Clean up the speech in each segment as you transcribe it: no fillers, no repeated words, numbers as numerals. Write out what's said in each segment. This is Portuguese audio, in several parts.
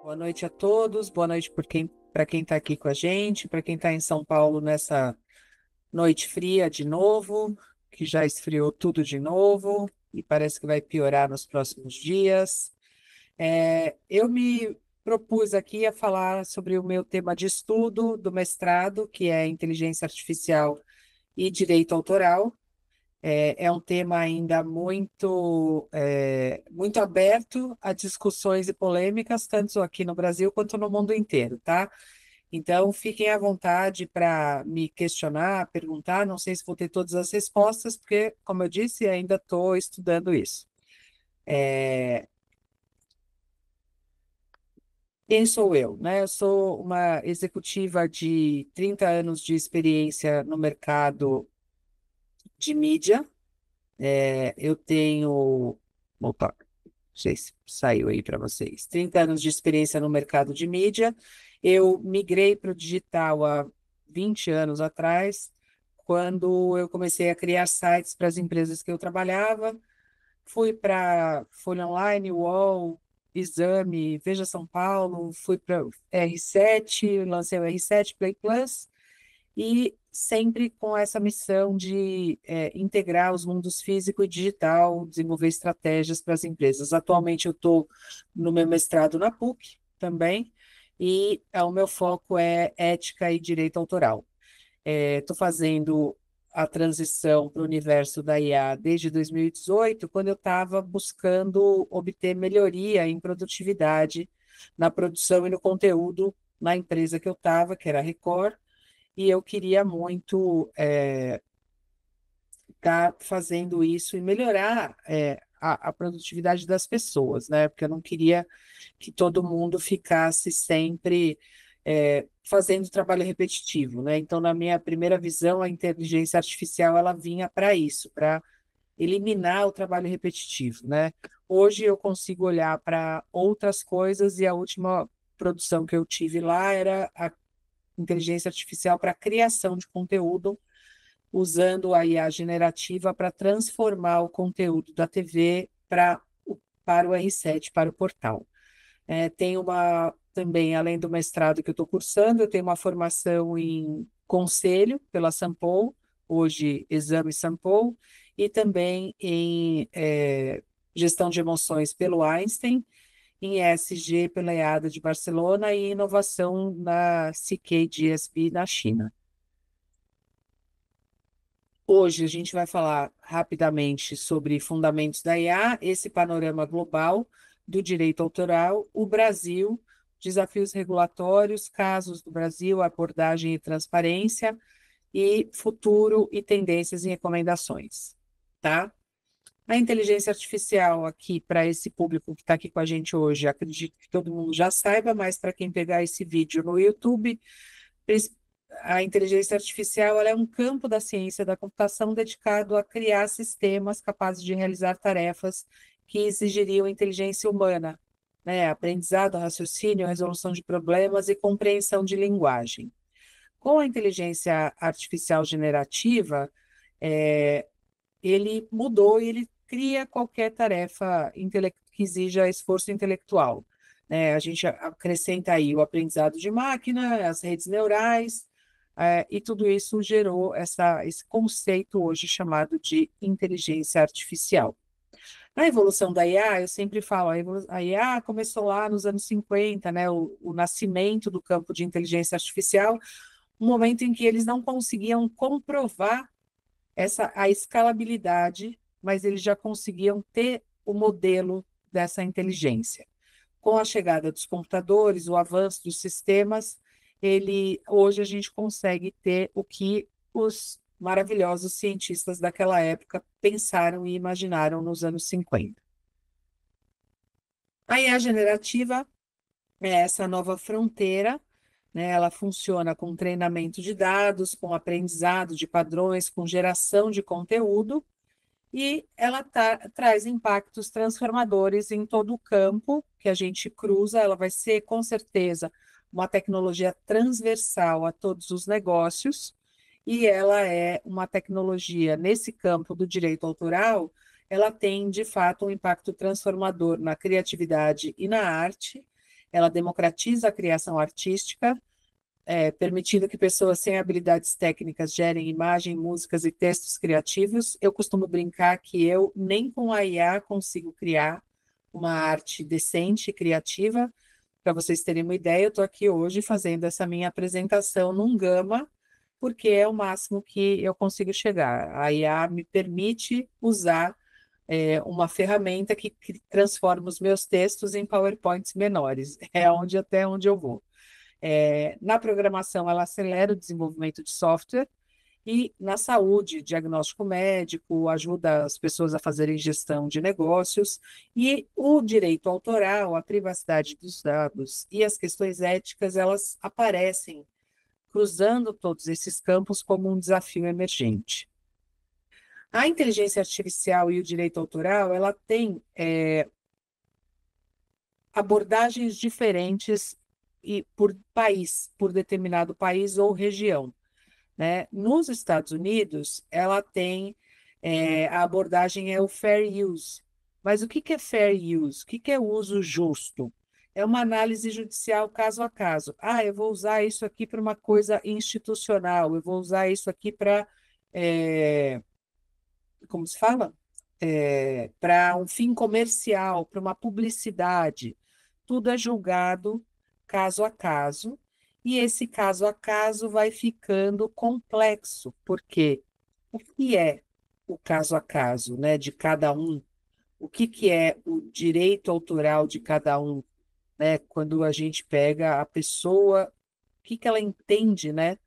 Boa noite a todos, boa noite para quem está aqui com a gente, para quem está em São Paulo nessa noite fria de novo, que já esfriou tudo de novo e parece que vai piorar nos próximos dias. Eu me propus aqui a falar sobre o meu tema de estudo do mestrado, que é inteligência artificial e direito autoral. É um tema ainda muito aberto a discussões e polêmicas, tanto aqui no Brasil quanto no mundo inteiro, tá? Então, fiquem à vontade para me questionar, perguntar. Não sei se vou ter todas as respostas, porque, como eu disse, ainda estou estudando isso. É, Quem sou eu, né? Eu sou uma executiva de 30 anos de experiência no mercado de mídia. Eu tenho. Opa, não sei se saiu aí para vocês. 30 anos de experiência no mercado de mídia. Eu migrei para o digital há 20 anos atrás, quando eu comecei a criar sites para as empresas que eu trabalhava. Fui para Folha Online, UOL, Exame, Veja São Paulo, fui para R7, lancei o R7 Play Plus, e sempre com essa missão de integrar os mundos físico e digital, desenvolver estratégias para as empresas. Atualmente eu estou no meu mestrado na PUC também, e o meu foco é ética e direito autoral. Estou fazendo a transição para o universo da IA desde 2018, quando eu estava buscando obter melhoria em produtividade na produção e no conteúdo na empresa que eu estava, que era a Record, e eu queria muito estar fazendo isso e melhorar a produtividade das pessoas, né? Porque eu não queria que todo mundo ficasse sempre fazendo trabalho repetitivo, né? Então, na minha primeira visão, a inteligência artificial ela vinha para isso, para eliminar o trabalho repetitivo, né? Hoje eu consigo olhar para outras coisas e a última produção que eu tive lá era a inteligência artificial para criação de conteúdo, usando a IA generativa para transformar o conteúdo da TV para o R7, para o portal. Tem também, além do mestrado que eu estou cursando, eu tenho uma formação em conselho pela Sampo, hoje Exame Sampo, e também em gestão de emoções pelo Einstein, em ESG pela EADA de Barcelona e inovação na CKDSB na China. Hoje a gente vai falar rapidamente sobre fundamentos da IA, esse panorama global do direito autoral, o Brasil, desafios regulatórios, casos do Brasil, abordagem e transparência, e futuro e tendências e recomendações, tá? A inteligência artificial aqui, para esse público que está aqui com a gente hoje, acredito que todo mundo já saiba, mas para quem pegar esse vídeo no YouTube, a inteligência artificial ela é um campo da ciência da computação dedicado a criar sistemas capazes de realizar tarefas que exigiriam inteligência humana, né? Aprendizado, raciocínio, resolução de problemas e compreensão de linguagem. Com a inteligência artificial generativa, é, ele mudou e ele cria qualquer tarefa que exija esforço intelectual, né? A gente acrescenta aí o aprendizado de máquina, as redes neurais, e tudo isso gerou esse conceito hoje chamado de inteligência artificial. Na evolução da IA, eu sempre falo, a IA começou lá nos anos 50, né? O nascimento do campo de inteligência artificial, um momento em que eles não conseguiam comprovar a escalabilidade, mas eles já conseguiam ter o modelo dessa inteligência. Com a chegada dos computadores, o avanço dos sistemas, hoje a gente consegue ter o que os maravilhosos cientistas daquela época pensaram e imaginaram nos anos 50. A IA generativa é essa nova fronteira, né? Ela funciona com treinamento de dados, com aprendizado de padrões, com geração de conteúdo, e ela traz impactos transformadores em todo o campo que a gente cruza. Ela vai ser, com certeza, uma tecnologia transversal a todos os negócios, e ela é uma tecnologia nesse campo do direito autoral, ela tem, de fato, um impacto transformador na criatividade e na arte. ela democratiza a criação artística, permitindo que pessoas sem habilidades técnicas gerem imagem, músicas e textos criativos. Eu costumo brincar que eu nem com a IA consigo criar uma arte decente e criativa. Para vocês terem uma ideia, eu estou aqui hoje fazendo essa minha apresentação num Gama, porque é o máximo que eu consigo chegar. A IA me permite usar uma ferramenta que transforma os meus textos em PowerPoints menores. É até onde eu vou. Na programação, ela acelera o desenvolvimento de software e na saúde, diagnóstico médico, ajuda as pessoas a fazerem gestão de negócios e o direito autoral, a privacidade dos dados e as questões éticas, elas aparecem cruzando todos esses campos como um desafio emergente. A inteligência artificial e o direito autoral, ela tem abordagens diferentes e por país, por determinado país ou região, né? Nos Estados Unidos, ela tem a abordagem é o fair use. Mas o que que é fair use? O que que é uso justo? É uma análise judicial caso a caso. Ah, eu vou usar isso aqui para uma coisa institucional, eu vou usar isso aqui para, como se fala? Para um fim comercial, para uma publicidade. Tudo é julgado caso a caso, e esse caso a caso vai ficando complexo, porque o que é o caso a caso, né, de cada um? O que que é o direito autoral de cada um, né? Quando a gente pega a pessoa, o que que ela entende, né,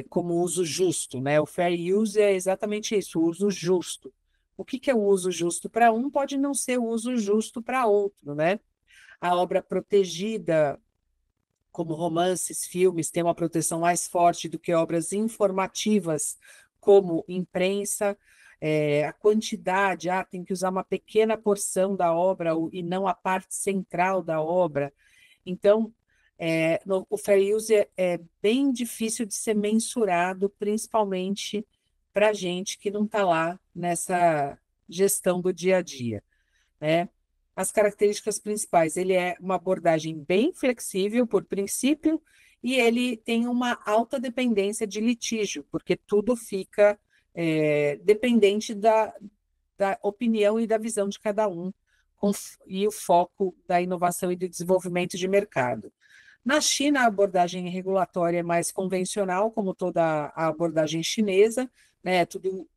como uso justo, né? O fair use é exatamente isso, o uso justo. O que que é o uso justo para um pode não ser o uso justo para outro, né? A obra protegida, como romances, filmes, tem uma proteção mais forte do que obras informativas, como imprensa. A quantidade, tem que usar uma pequena porção da obra e não a parte central da obra. Então, o fair use é bem difícil de ser mensurado, principalmente para a gente que não está lá nessa gestão do dia a dia, né? As características principais, ele é uma abordagem bem flexível, por princípio, e ele tem uma alta dependência de litígio, porque tudo fica dependente da opinião e da visão de cada um, e o foco da inovação e do desenvolvimento de mercado. Na China, a abordagem regulatória é mais convencional, como toda a abordagem chinesa, né? Tudo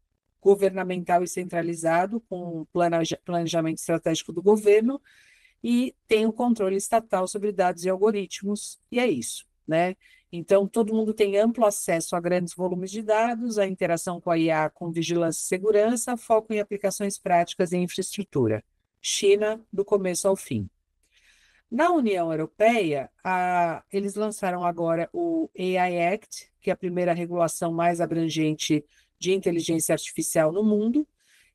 governamental e centralizado, com planejamento estratégico do governo, e tem o controle estatal sobre dados e algoritmos, e é isso, né? Então, todo mundo tem amplo acesso a grandes volumes de dados, a interação com a IA com vigilância e segurança, foco em aplicações práticas e infraestrutura. China, do começo ao fim. Na União Europeia, eles lançaram agora o AI Act, que é a primeira regulação mais abrangente de inteligência artificial no mundo,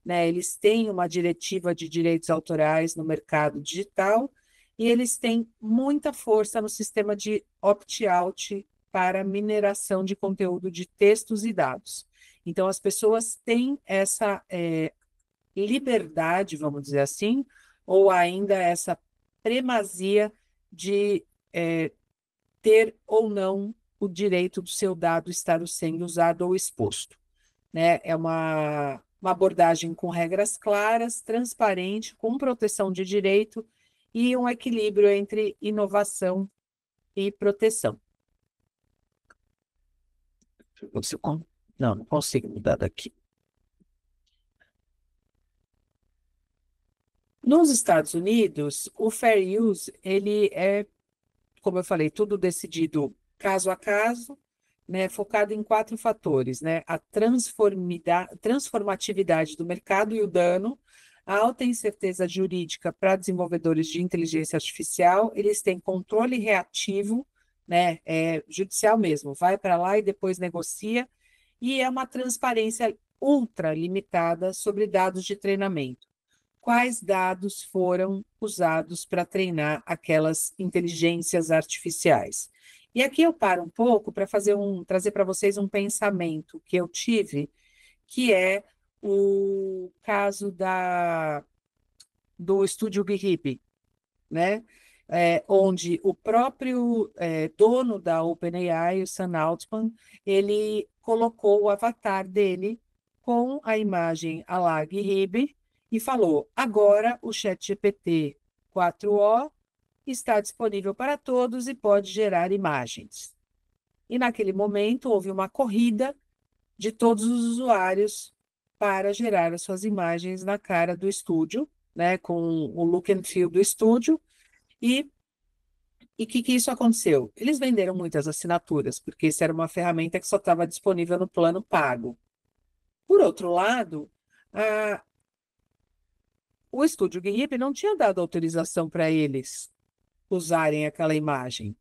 né? Eles têm uma diretiva de direitos autorais no mercado digital e eles têm muita força no sistema de opt-out para mineração de conteúdo de textos e dados. Então, as pessoas têm essa liberdade, vamos dizer assim, ou ainda essa primazia de ter ou não o direito do seu dado estar sendo usado ou exposto, né? É uma abordagem com regras claras, transparente, com proteção de direito e um equilíbrio entre inovação e proteção. Não, não consigo mudar daqui. Nos Estados Unidos, o fair use, ele é, como eu falei, tudo decidido caso a caso, né, focado em quatro fatores, né? A transformatividade do mercado e o dano, a alta incerteza jurídica para desenvolvedores de inteligência artificial, eles têm controle reativo, né, judicial mesmo, vai para lá e depois negocia, e é uma transparência ultra limitada sobre dados de treinamento. Quais dados foram usados para treinar aquelas inteligências artificiais? E aqui eu paro um pouco para trazer para vocês um pensamento que eu tive, que é o caso do estúdio Ghibli, né? onde o próprio dono da OpenAI, o Sam Altman, ele colocou o avatar dele com a imagem à la GitHub e falou: agora o ChatGPT 4o está disponível para todos e pode gerar imagens. E naquele momento houve uma corrida de todos os usuários para gerar as suas imagens na cara do estúdio, né, com o look and feel do estúdio. E o que isso aconteceu? Eles venderam muitas assinaturas, porque isso era uma ferramenta que só estava disponível no plano pago. Por outro lado, o estúdio GitHub não tinha dado autorização para eles usarem aquela imagem.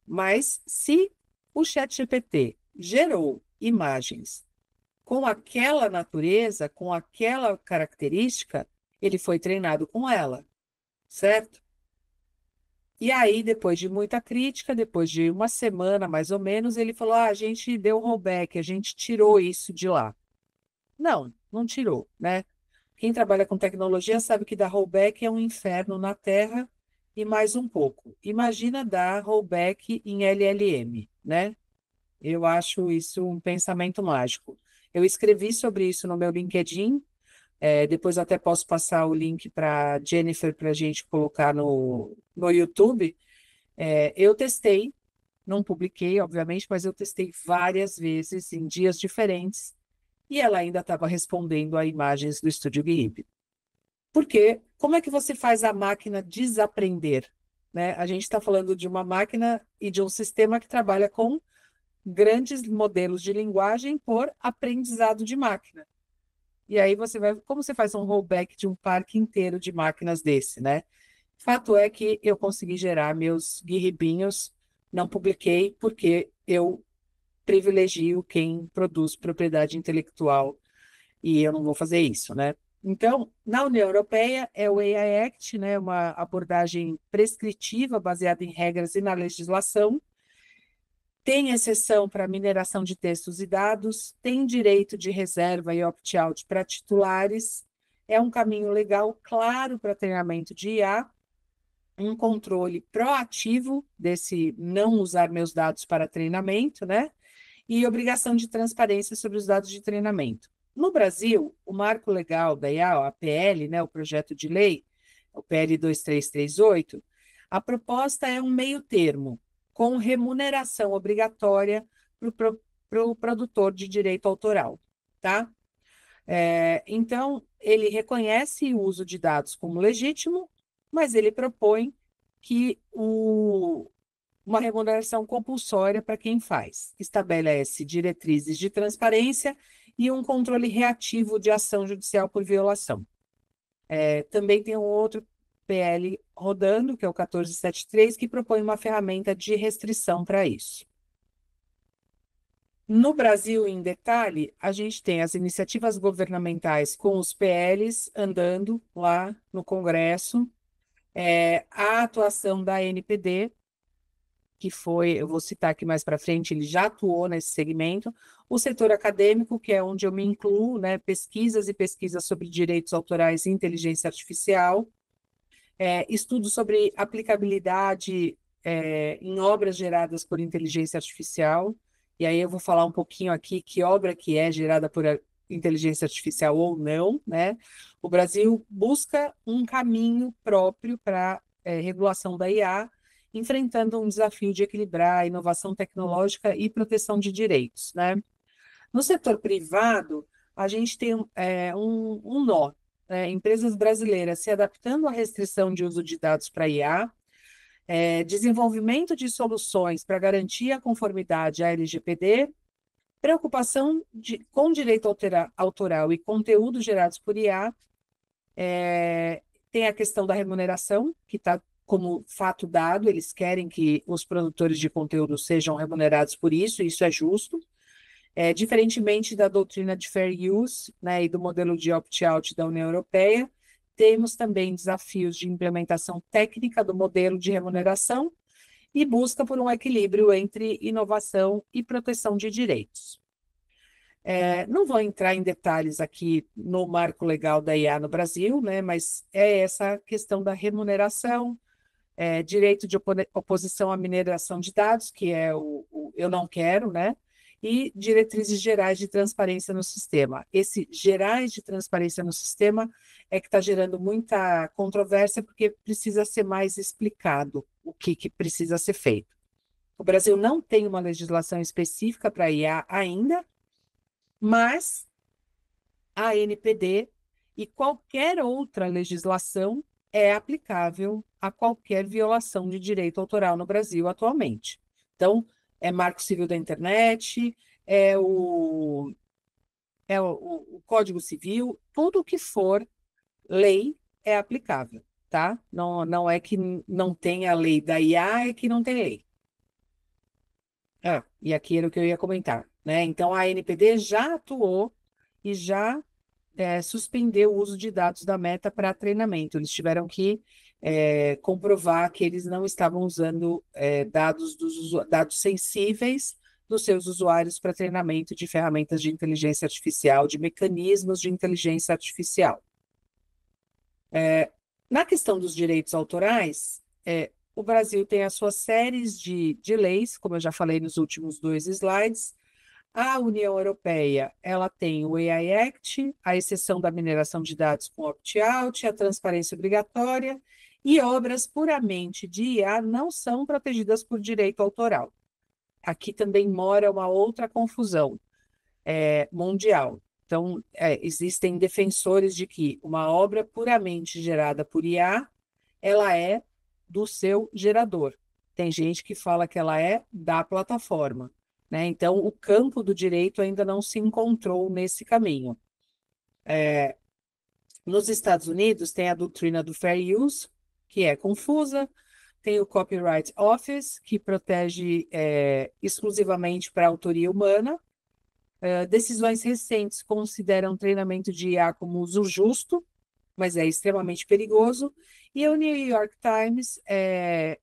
Mas se o ChatGPT gerou imagens com aquela natureza, com aquela característica, ele foi treinado com ela, certo? E aí, depois de muita crítica, depois de uma semana mais ou menos, ele falou: a gente deu rollback, a gente tirou isso de lá. Não, não tirou, né? Quem trabalha com tecnologia sabe que dar rollback é um inferno na Terra e mais um pouco. Imagina dar rollback em LLM, né? Eu acho isso um pensamento mágico. Eu escrevi sobre isso no meu LinkedIn. Depois eu até posso passar o link para Jennifer para a gente colocar no YouTube. Eu testei, não publiquei, obviamente, mas eu testei várias vezes em dias diferentes e ela ainda estava respondendo a imagens do Estúdio GitHub. Porque como é que você faz a máquina desaprender? Né? A gente está falando de uma máquina e de um sistema que trabalha com grandes modelos de linguagem por aprendizado de máquina. E aí como você faz um rollback de um parque inteiro de máquinas desse, né? Fato é que eu consegui gerar meus guirribinhos, não publiquei porque eu privilegio quem produz propriedade intelectual e eu não vou fazer isso, né? Então, na União Europeia é o AI Act, né, uma abordagem prescritiva baseada em regras e na legislação. Tem exceção para mineração de textos e dados, tem direito de reserva e opt-out para titulares, é um caminho legal claro para treinamento de IA, um controle proativo desse não usar meus dados para treinamento, né? E obrigação de transparência sobre os dados de treinamento. No Brasil, o marco legal da IA, a PL, né, o projeto de lei, o PL 2338, a proposta é um meio termo, com remuneração obrigatória para o produtor de direito autoral, tá? Então, ele reconhece o uso de dados como legítimo, mas ele propõe que uma remuneração compulsória para quem faz. Estabelece diretrizes de transparência e um controle reativo de ação judicial por violação. Também tem um outro PL rodando, que é o 1473, que propõe uma ferramenta de restrição para isso. No Brasil, em detalhe, a gente tem as iniciativas governamentais com os PLs andando lá no Congresso, a atuação da NPD, que foi, eu vou citar aqui mais para frente, ele já atuou nesse segmento, o setor acadêmico, que é onde eu me incluo, né, pesquisas e pesquisas sobre direitos autorais e inteligência artificial, estudos sobre aplicabilidade em obras geradas por inteligência artificial, e aí eu vou falar um pouquinho aqui que obra que é gerada por inteligência artificial ou não, né? O Brasil busca um caminho próprio para regulação da IA, enfrentando um desafio de equilibrar a inovação tecnológica e proteção de direitos, né? No setor privado, a gente tem um nó, né? Empresas brasileiras se adaptando à restrição de uso de dados para IA, desenvolvimento de soluções para garantir a conformidade à LGPD, preocupação com direito autoral e conteúdos gerados por IA, tem a questão da remuneração, que está como fato dado, eles querem que os produtores de conteúdo sejam remunerados por isso é justo. Diferentemente da doutrina de fair use, né, e do modelo de opt-out da União Europeia, temos também desafios de implementação técnica do modelo de remuneração e busca por um equilíbrio entre inovação e proteção de direitos. Não vou entrar em detalhes aqui no marco legal da IA no Brasil, né, mas é essa questão da remuneração, direito de oposição à mineração de dados, que é o eu não quero, né? E diretrizes gerais de transparência no sistema. Esse gerais de transparência no sistema é que está gerando muita controvérsia, porque precisa ser mais explicado o que precisa ser feito. O Brasil não tem uma legislação específica para IA ainda, mas a ANPD e qualquer outra legislação é aplicável a qualquer violação de direito autoral no Brasil atualmente. Então, é Marco Civil da Internet, é o Código Civil, tudo que for lei é aplicável, tá? Não é que não tem a lei da IA, é que não tem lei. E aqui era o que eu ia comentar, né? Então, a ANPD já atuou e já suspendeu o uso de dados da Meta para treinamento. Eles tiveram que comprovar que eles não estavam usando dados sensíveis dos seus usuários para treinamento de ferramentas de inteligência artificial, de mecanismos de inteligência artificial. Na questão dos direitos autorais, o Brasil tem as suas séries de leis, como eu já falei nos últimos 2 slides. A União Europeia, ela tem o AI Act, a exceção da mineração de dados com opt-out, a transparência obrigatória, e obras puramente de IA não são protegidas por direito autoral. Aqui também mora uma outra confusão mundial. Então, existem defensores de que uma obra puramente gerada por IA, ela é do seu gerador. Tem gente que fala que ela é da plataforma, né? Então, o campo do direito ainda não se encontrou nesse caminho. Nos Estados Unidos, tem a doutrina do fair use, que é confusa, tem o Copyright Office, que protege exclusivamente para a autoria humana. Decisões recentes consideram treinamento de IA como uso justo, mas é extremamente perigoso. E o New York Times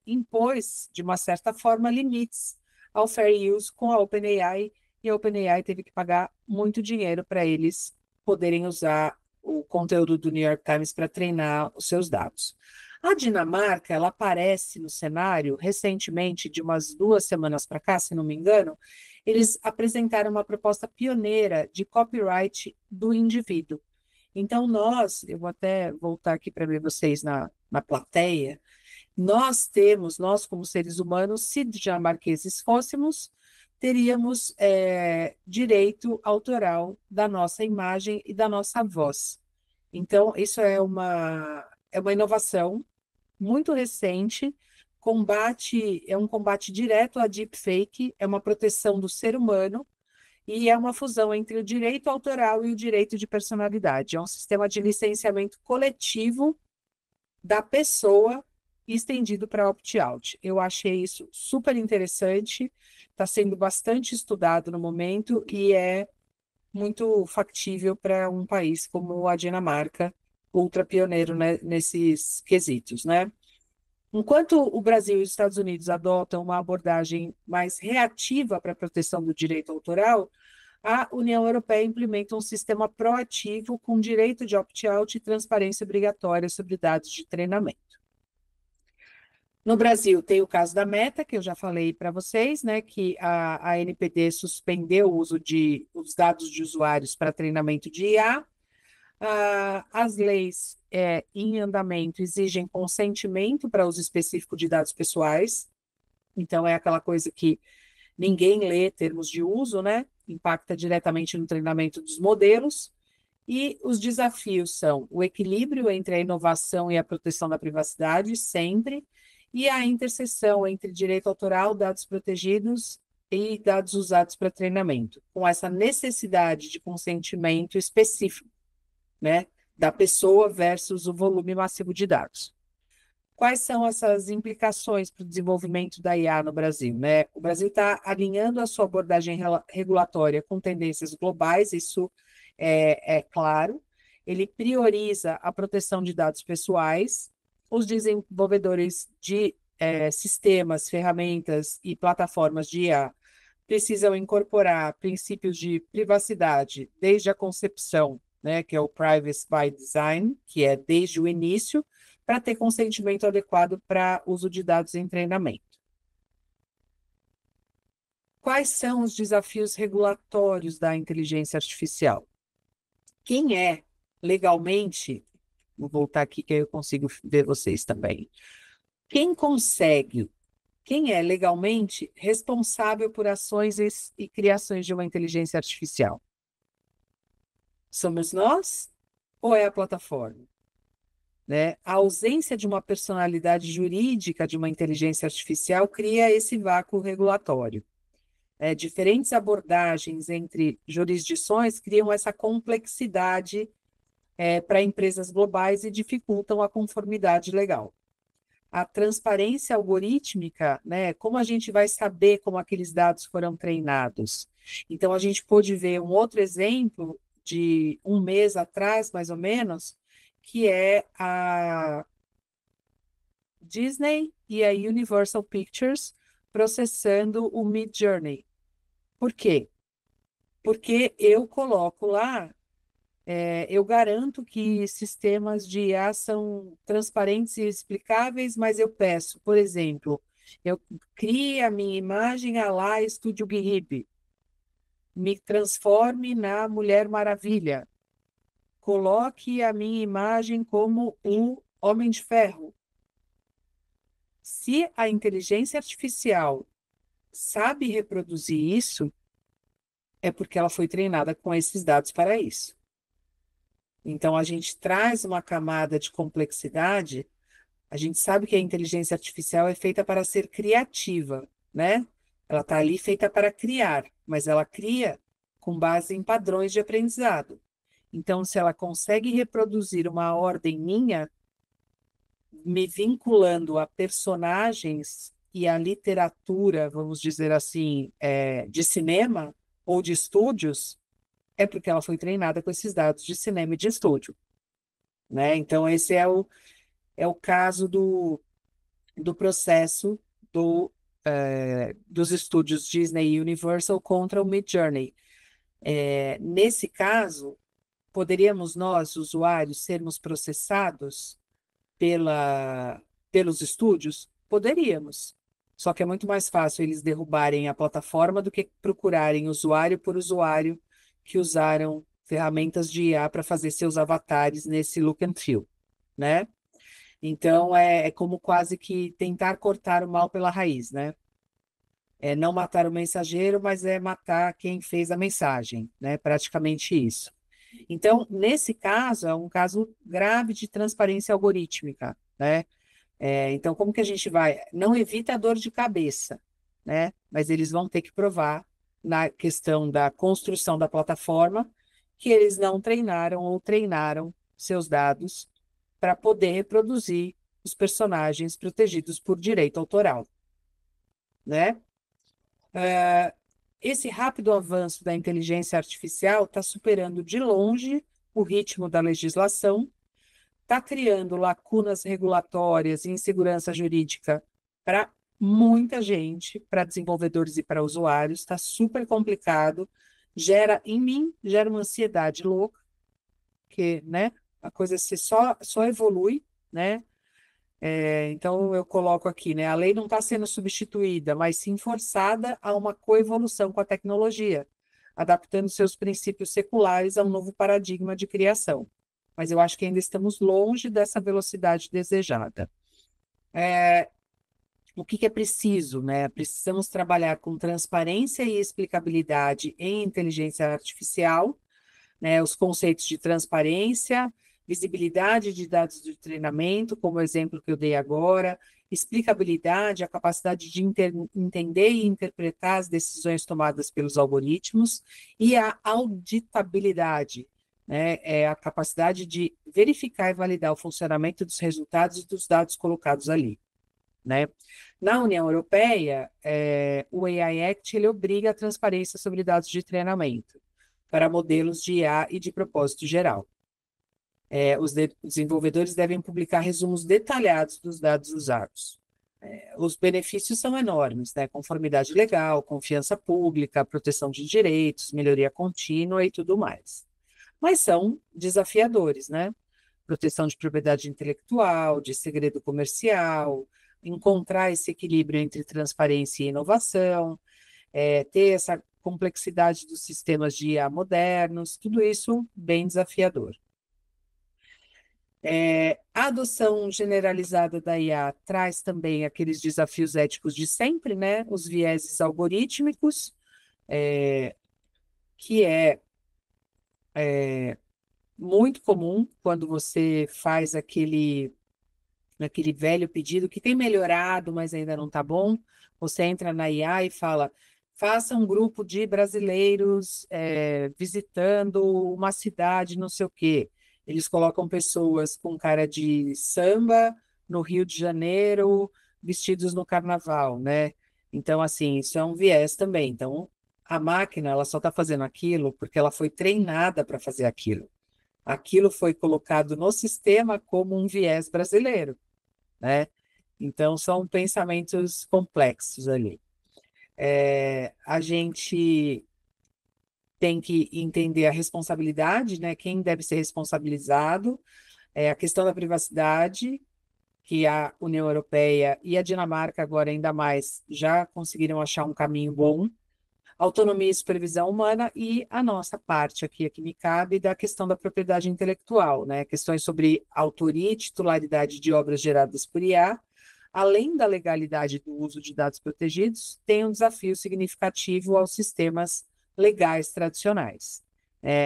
impôs, de uma certa forma, limites ao fair use com a OpenAI, e a OpenAI teve que pagar muito dinheiro para eles poderem usar o conteúdo do New York Times para treinar os seus dados. A Dinamarca, ela aparece no cenário recentemente, de umas 2 semanas para cá, se não me engano, eles apresentaram uma proposta pioneira de copyright do indivíduo. Então, eu vou até voltar aqui para ver vocês na plateia, nós como seres humanos, se dinamarqueses fôssemos, teríamos direito autoral da nossa imagem e da nossa voz. Então, isso é uma inovação muito recente, é um combate direto à deepfake, é uma proteção do ser humano, e é uma fusão entre o direito autoral e o direito de personalidade. É um sistema de licenciamento coletivo da pessoa estendido para opt-out. Eu achei isso super interessante, está sendo bastante estudado no momento e é muito factível para um país como a Dinamarca, ultra pioneiro, né, nesses quesitos, né? Enquanto o Brasil e os Estados Unidos adotam uma abordagem mais reativa para a proteção do direito autoral, a União Europeia implementa um sistema proativo com direito de opt-out e transparência obrigatória sobre dados de treinamento. No Brasil, tem o caso da Meta, que eu já falei para vocês, né, que a ANPD suspendeu o uso dos dados de usuários para treinamento de IA. As leis em andamento exigem consentimento para uso específico de dados pessoais. Então, é aquela coisa que ninguém lê termos de uso, né? Impacta diretamente no treinamento dos modelos. E os desafios são o equilíbrio entre a inovação e a proteção da privacidade, sempre, e a interseção entre direito autoral, dados protegidos e dados usados para treinamento, com essa necessidade de consentimento específico, né, da pessoa versus o volume massivo de dados. Quais são essas implicações para o desenvolvimento da IA no Brasil, né? O Brasil está alinhando a sua abordagem regulatória com tendências globais, isso é claro. Ele prioriza a proteção de dados pessoais. Os desenvolvedores de sistemas, ferramentas e plataformas de IA precisam incorporar princípios de privacidade desde a concepção, né, que é o Privacy by Design, que é desde o início, para ter consentimento adequado para uso de dados em treinamento. Quais são os desafios regulatórios da inteligência artificial? Quem é legalmente, vou voltar aqui que eu consigo ver vocês também. Quem é legalmente responsável por ações e criações de uma inteligência artificial? Somos nós ou é a plataforma? Né? A ausência de uma personalidade jurídica de uma inteligência artificial cria esse vácuo regulatório. Diferentes abordagens entre jurisdições criam essa complexidade para empresas globais e dificultam a conformidade legal. A transparência algorítmica, né? Como a gente vai saber como aqueles dados foram treinados? Então, a gente pôde ver um outro exemplo de um mês atrás, mais ou menos, que é a Disney e a Universal Pictures processando o Midjourney. Por quê? Porque eu coloco lá, eu garanto que sistemas de IA são transparentes e explicáveis, mas eu peço, por exemplo, eu crie a minha imagem à la Estúdio Ghibli, me transforme na Mulher Maravilha, coloque a minha imagem como o Homem de Ferro. Se a inteligência artificial sabe reproduzir isso, é porque ela foi treinada com esses dados para isso. Então, a gente traz uma camada de complexidade. A gente sabe que a inteligência artificial é feita para ser criativa, né? Ela está ali feita para criar, mas ela cria com base em padrões de aprendizado. Então, se ela consegue reproduzir uma ordem minha, me vinculando a personagens e a literatura, vamos dizer assim, de cinema ou de estúdios, é porque ela foi treinada com esses dados de cinema e de estúdio, né? Então, esse é o caso do processo dos estúdios Disney e Universal contra o Midjourney. Nesse caso, poderíamos nós, usuários, sermos processados pelos estúdios? Poderíamos. Só que é muito mais fácil eles derrubarem a plataforma do que procurarem usuário por usuário que usaram ferramentas de IA para fazer seus avatares nesse look and feel, né? Então, é como quase que tentar cortar o mal pela raiz, né? É não matar o mensageiro, mas é matar quem fez a mensagem, né? Praticamente isso. Então, nesse caso, é um caso grave de transparência algorítmica, né? Então, como que a gente vai? Não evita a dor de cabeça, né? Mas eles vão ter que provar na questão da construção da plataforma que eles não treinaram ou treinaram seus dados para poder reproduzir os personagens protegidos por direito autoral, né? Esse rápido avanço da inteligência artificial está superando de longe o ritmo da legislação, está criando lacunas regulatórias e insegurança jurídica para muita gente, para desenvolvedores e para usuários, está super complicado, em mim, gera uma ansiedade louca, que, né, a coisa só evolui, né? Então, eu coloco aqui, né? A lei não está sendo substituída, mas sim forçada a uma coevolução com a tecnologia, adaptando seus princípios seculares a um novo paradigma de criação. Mas eu acho que ainda estamos longe dessa velocidade desejada. O que é preciso, né? Precisamos trabalhar com transparência e explicabilidade em inteligência artificial, né, os conceitos de transparência, visibilidade de dados de treinamento, como o exemplo que eu dei agora, explicabilidade, a capacidade de entender e interpretar as decisões tomadas pelos algoritmos, e a auditabilidade, né, é a capacidade de verificar e validar o funcionamento dos resultados e dos dados colocados ali, né? Na União Europeia, o AI Act ele obriga a transparência sobre dados de treinamento para modelos de IA e de propósito geral. Os desenvolvedores devem publicar resumos detalhados dos dados usados. Os benefícios são enormes, né? Conformidade legal, confiança pública, proteção de direitos, melhoria contínua e tudo mais. Mas são desafiadores, né? proteção de propriedade intelectual, de segredo comercial, encontrar esse equilíbrio entre transparência e inovação, ter essa complexidade dos sistemas de IA modernos, tudo isso bem desafiador. A adoção generalizada da IA traz também aqueles desafios éticos de sempre, né? Os vieses algorítmicos, que é muito comum quando você faz aquele velho pedido que tem melhorado, mas ainda não está bom. Você entra na IA e fala: faça um grupo de brasileiros visitando uma cidade, não sei o quê. Eles colocam pessoas com cara de samba no Rio de Janeiro, vestidos no carnaval, né? Então, assim, isso é um viés também. Então, a máquina, ela só está fazendo aquilo porque ela foi treinada para fazer aquilo. Aquilo foi colocado no sistema como um viés brasileiro, né? Então, são pensamentos complexos ali. A gente tem que entender a responsabilidade, né? Quem deve ser responsabilizado, a questão da privacidade, que a União Europeia e a Dinamarca, agora ainda mais, já conseguiram achar um caminho bom, autonomia e supervisão humana, e a nossa parte aqui, a que me cabe, da questão da propriedade intelectual, né? Questões sobre autoria e titularidade de obras geradas por IA, além da legalidade do uso de dados protegidos, tem um desafio significativo aos sistemas legais tradicionais.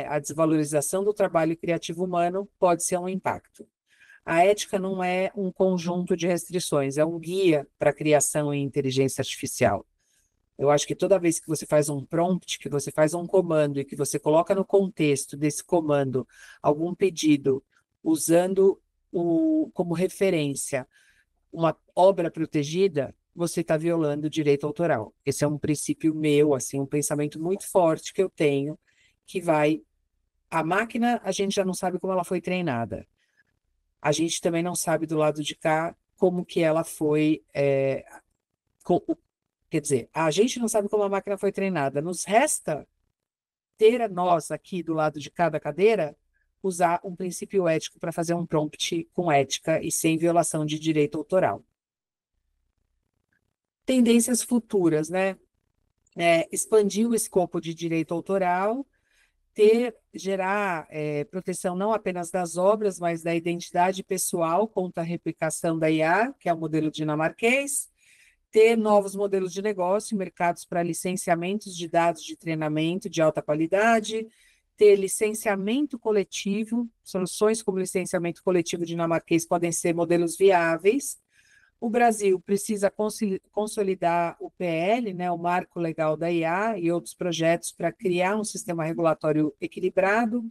A desvalorização do trabalho criativo humano pode ser um impacto. A ética não é um conjunto de restrições, é um guia para a criação em inteligência artificial. Eu acho que toda vez que você faz um prompt, que você faz um comando e que você coloca no contexto desse comando algum pedido, usando como referência uma obra protegida, você está violando o direito autoral. Esse é um princípio meu, assim, um pensamento muito forte que eu tenho, que vai... A máquina, a gente já não sabe como ela foi treinada. A gente também não sabe do lado de cá como que ela foi... quer dizer, a gente não sabe como a máquina foi treinada. Nos resta ter a nós aqui do lado de cada cadeira usar um princípio ético para fazer um prompt com ética e sem violação de direito autoral. Tendências futuras, né? Expandir o escopo de direito autoral, gerar proteção não apenas das obras, mas da identidade pessoal contra a replicação da IA, que é o modelo dinamarquês, ter novos modelos de negócio, mercados para licenciamentos de dados de treinamento de alta qualidade, ter licenciamento coletivo, soluções como licenciamento coletivo dinamarquês podem ser modelos viáveis. O Brasil precisa consolidar o PL, né, o Marco Legal da IA, e outros projetos para criar um sistema regulatório equilibrado.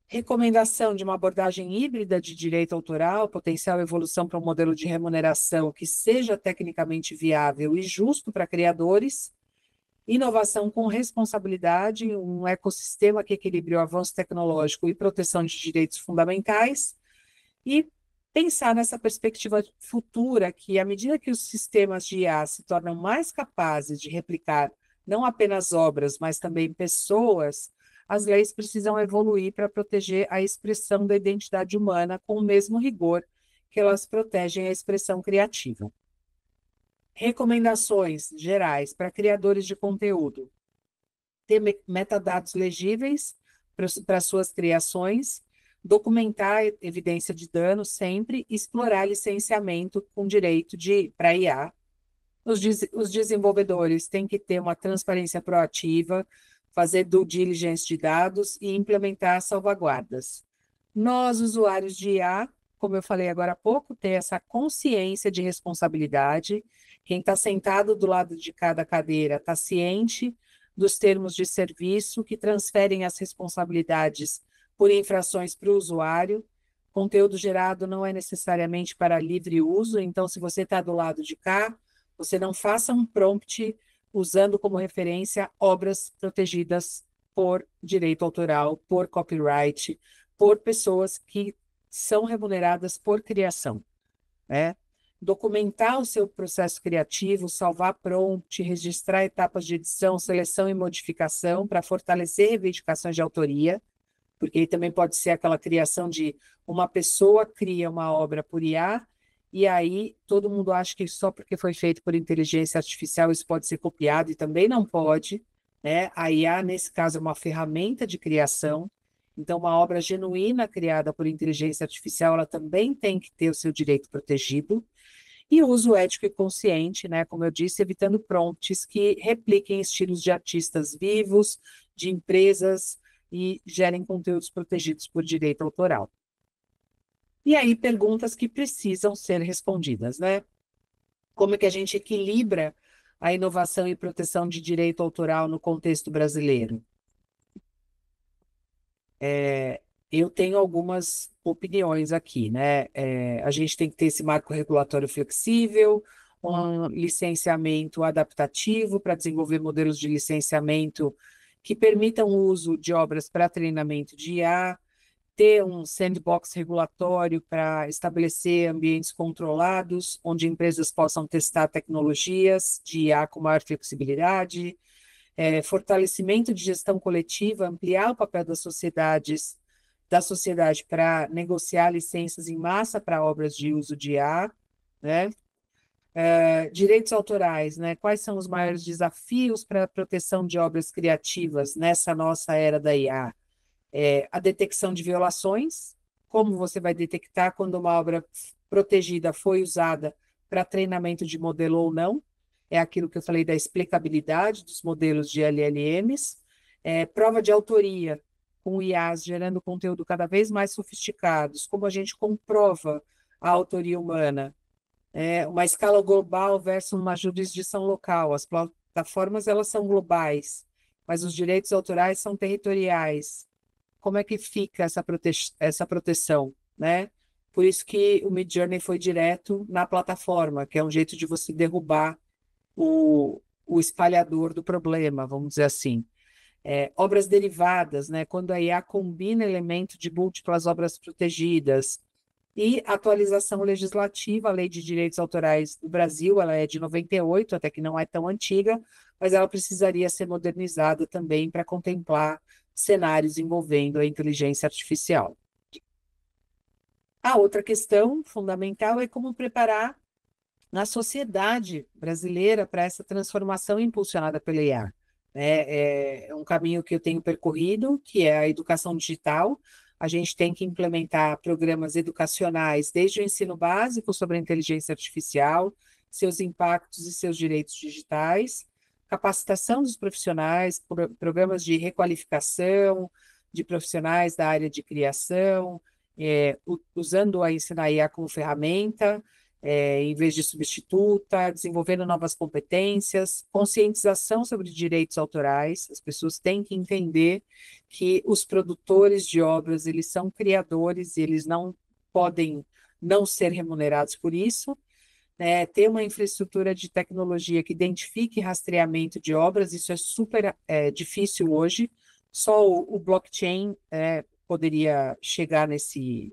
Recomendação de uma abordagem híbrida de direito autoral, potencial evolução para um modelo de remuneração que seja tecnicamente viável e justo para criadores. Inovação com responsabilidade, um ecossistema que equilibre o avanço tecnológico e proteção de direitos fundamentais. E pensar nessa perspectiva futura que, à medida que os sistemas de IA se tornam mais capazes de replicar não apenas obras, mas também pessoas, as leis precisam evoluir para proteger a expressão da identidade humana com o mesmo rigor que elas protegem a expressão criativa. Recomendações gerais para criadores de conteúdo: ter metadados legíveis para suas criações, documentar evidência de dano sempre, explorar licenciamento com direito para IA. Os desenvolvedores têm que ter uma transparência proativa, fazer due diligence de dados e implementar salvaguardas. Nós, usuários de IA, como eu falei agora há pouco, ter essa consciência de responsabilidade. Quem está sentado do lado de cada cadeira está ciente dos termos de serviço que transferem as responsabilidades por infrações para o usuário. Conteúdo gerado não é necessariamente para livre uso, então, se você está do lado de cá, você não faça um prompt usando como referência obras protegidas por direito autoral, por copyright, por pessoas que são remuneradas por criação, né? Documentar o seu processo criativo, salvar prompt, registrar etapas de edição, seleção e modificação para fortalecer reivindicações de autoria. porque aí também pode ser aquela criação de uma pessoa cria uma obra por IA, e aí todo mundo acha que só porque foi feito por inteligência artificial isso pode ser copiado, e também não pode, né? A IA, nesse caso, é uma ferramenta de criação, então uma obra genuína criada por inteligência artificial, ela também tem que ter o seu direito protegido, e uso ético e consciente, né? Como eu disse, evitando prompts que repliquem estilos de artistas vivos, de empresas e gerem conteúdos protegidos por direito autoral. E aí, perguntas que precisam ser respondidas, né? Como é que a gente equilibra a inovação e proteção de direito autoral no contexto brasileiro? Eu tenho algumas opiniões aqui, né? A gente tem que ter esse marco regulatório flexível, um licenciamento adaptativo para desenvolver modelos de licenciamento que permitam o uso de obras para treinamento de IA, ter um sandbox regulatório para estabelecer ambientes controlados, onde empresas possam testar tecnologias de IA com maior flexibilidade, fortalecimento de gestão coletiva, ampliar o papel da sociedade para negociar licenças em massa para obras de uso de IA, né? Direitos autorais, né? Quais são os maiores desafios para a proteção de obras criativas nessa nossa era da IA? A detecção de violações, como você vai detectar quando uma obra protegida foi usada para treinamento de modelo ou não, é aquilo que eu falei da explicabilidade dos modelos de LLMs, prova de autoria, com IAs gerando conteúdo cada vez mais sofisticados, como a gente comprova a autoria humana, uma escala global versus uma jurisdição local, as plataformas elas são globais, mas os direitos autorais são territoriais, como é que fica essa proteção, né? Por isso que o Midjourney foi direto na plataforma, que é um jeito de você derrubar o espalhador do problema, vamos dizer assim. Obras derivadas, né? Quando a IA combina elementos de múltiplas obras protegidas, e atualização legislativa, a Lei de Direitos Autorais do Brasil, ela é de 98, até que não é tão antiga, mas ela precisaria ser modernizada também para contemplar cenários envolvendo a inteligência artificial. A outra questão fundamental é como preparar a sociedade brasileira para essa transformação impulsionada pela IA. É um caminho que eu tenho percorrido, que é a educação digital. A gente tem que implementar programas educacionais desde o ensino básico sobre a inteligência artificial, seus impactos e seus direitos digitais, capacitação dos profissionais, programas de requalificação de profissionais da área de criação, usando a Ensinar IA como ferramenta, em vez de substituta, desenvolvendo novas competências, conscientização sobre direitos autorais. As pessoas têm que entender que os produtores de obras, eles são criadores e eles não podem não ser remunerados por isso, né? Ter uma infraestrutura de tecnologia que identifique rastreamento de obras, isso é super difícil hoje, só o blockchain poderia chegar nesse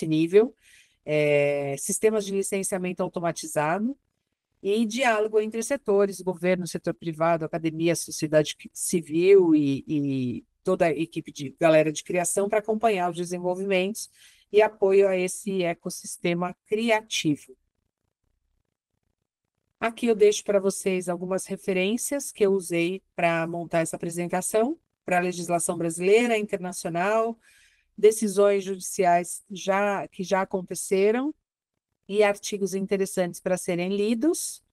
nível, sistemas de licenciamento automatizado e diálogo entre setores, governo, setor privado, academia, sociedade civil e toda a equipe de galera de criação para acompanhar os desenvolvimentos e apoio a esse ecossistema criativo. Aqui eu deixo para vocês algumas referências que eu usei para montar essa apresentação para a legislação brasileira, internacional, decisões judiciais que já aconteceram e artigos interessantes para serem lidos.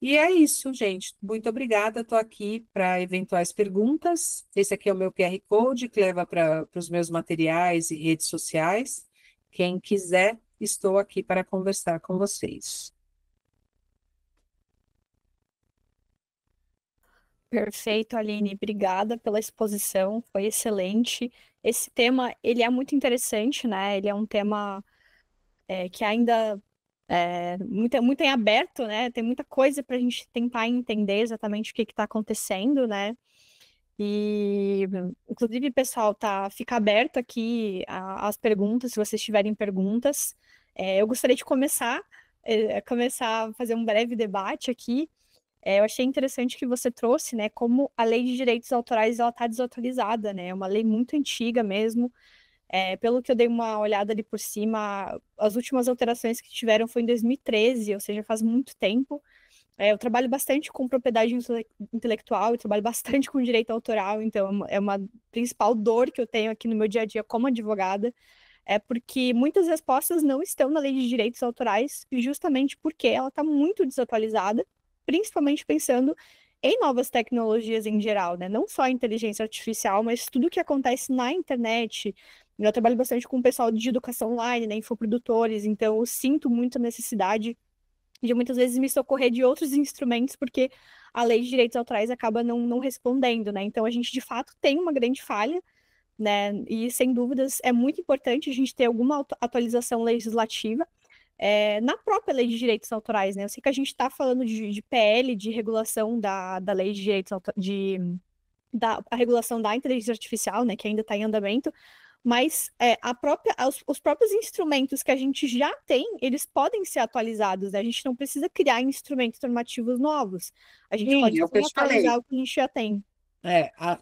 E é isso, gente. Muito obrigada. Estou aqui para eventuais perguntas. Esse aqui é o meu QR Code que leva para os meus materiais e redes sociais. Quem quiser, estou aqui para conversar com vocês. Perfeito, Aline. Obrigada pela exposição, foi excelente. Esse tema, ele é muito interessante, né? Ele é um tema que ainda muito em aberto, né? Tem muita coisa para a gente tentar entender exatamente o que está acontecendo, né? E, inclusive, pessoal, fica aberto aqui as perguntas, se vocês tiverem perguntas. Eu gostaria de começar a fazer um breve debate aqui. Eu achei interessante que você trouxe, né, como a lei de direitos autorais ela está desatualizada, né? É uma lei muito antiga mesmo. Pelo que eu dei uma olhada ali por cima, as últimas alterações que tiveram foi em 2013, ou seja, faz muito tempo. Eu trabalho bastante com propriedade intelectual, eu trabalho bastante com direito autoral, então é uma principal dor que eu tenho aqui no meu dia a dia como advogada, é porque muitas respostas não estão na lei de direitos autorais, justamente porque ela está muito desatualizada, principalmente pensando em novas tecnologias em geral, né? Não só a inteligência artificial, mas tudo que acontece na internet. Eu trabalho bastante com o pessoal de educação online, né, infoprodutores, então eu sinto muito a necessidade de muitas vezes me socorrer de outros instrumentos, porque a lei de direitos autorais acaba não respondendo, né? Então a gente de fato tem uma grande falha, né? E sem dúvidas é muito importante a gente ter alguma atualização legislativa na própria lei de direitos autorais, né? Eu sei que a gente está falando de PL, de regulação da lei de direitos da a regulação da inteligência artificial, né? Que ainda está em andamento, mas os próprios instrumentos que a gente já tem, eles podem ser atualizados, né? A gente não precisa criar instrumentos normativos novos. A gente Sim, pode é o que só eu te falei. atualizar o que a gente já tem.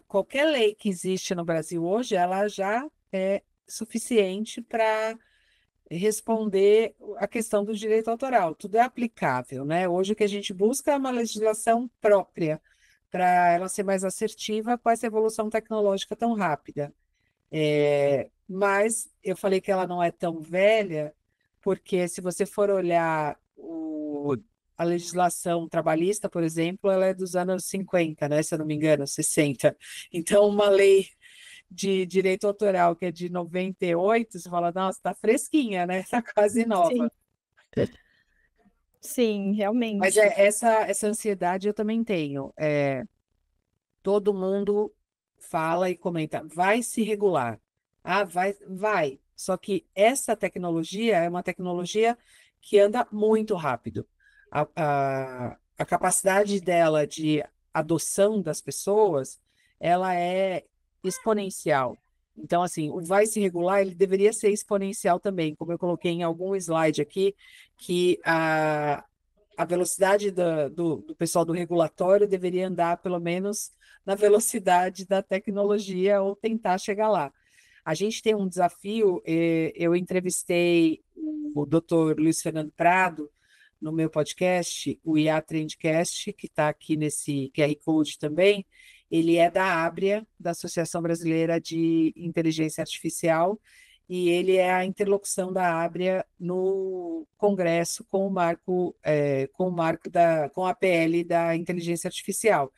Qualquer lei que existe no Brasil hoje, ela já é suficiente para responder a questão do direito autoral. Tudo é aplicável, né? Hoje o que a gente busca é uma legislação própria para ela ser mais assertiva com essa evolução tecnológica tão rápida. Mas eu falei que ela não é tão velha, porque se você for olhar a legislação trabalhista, por exemplo, ela é dos anos 50, né? Se eu não me engano, 60. Então, uma lei de direito autoral que é de 98, você fala, nossa, tá fresquinha, né? Tá quase Sim, nova. sim, Mas realmente. essa ansiedade eu também tenho. Todo mundo fala e comenta, vai se regular. Ah, vai, vai. Só que essa tecnologia é uma tecnologia que anda muito rápido. A capacidade dela de adoção das pessoas, ela é exponencial. Então, assim, o vai se regular, ele deveria ser exponencial também, como eu coloquei em algum slide aqui, que a velocidade do pessoal do regulatório deveria andar pelo menos na velocidade da tecnologia ou tentar chegar lá. A gente tem um desafio, eu entrevistei o Dr. Luiz Fernando Prado no meu podcast, o IA Trendcast, que está aqui nesse QR Code também. Ele é da ABRIA, da Associação Brasileira de Inteligência Artificial, e ele é a interlocução da ABRIA no Congresso com a PL da inteligência artificial.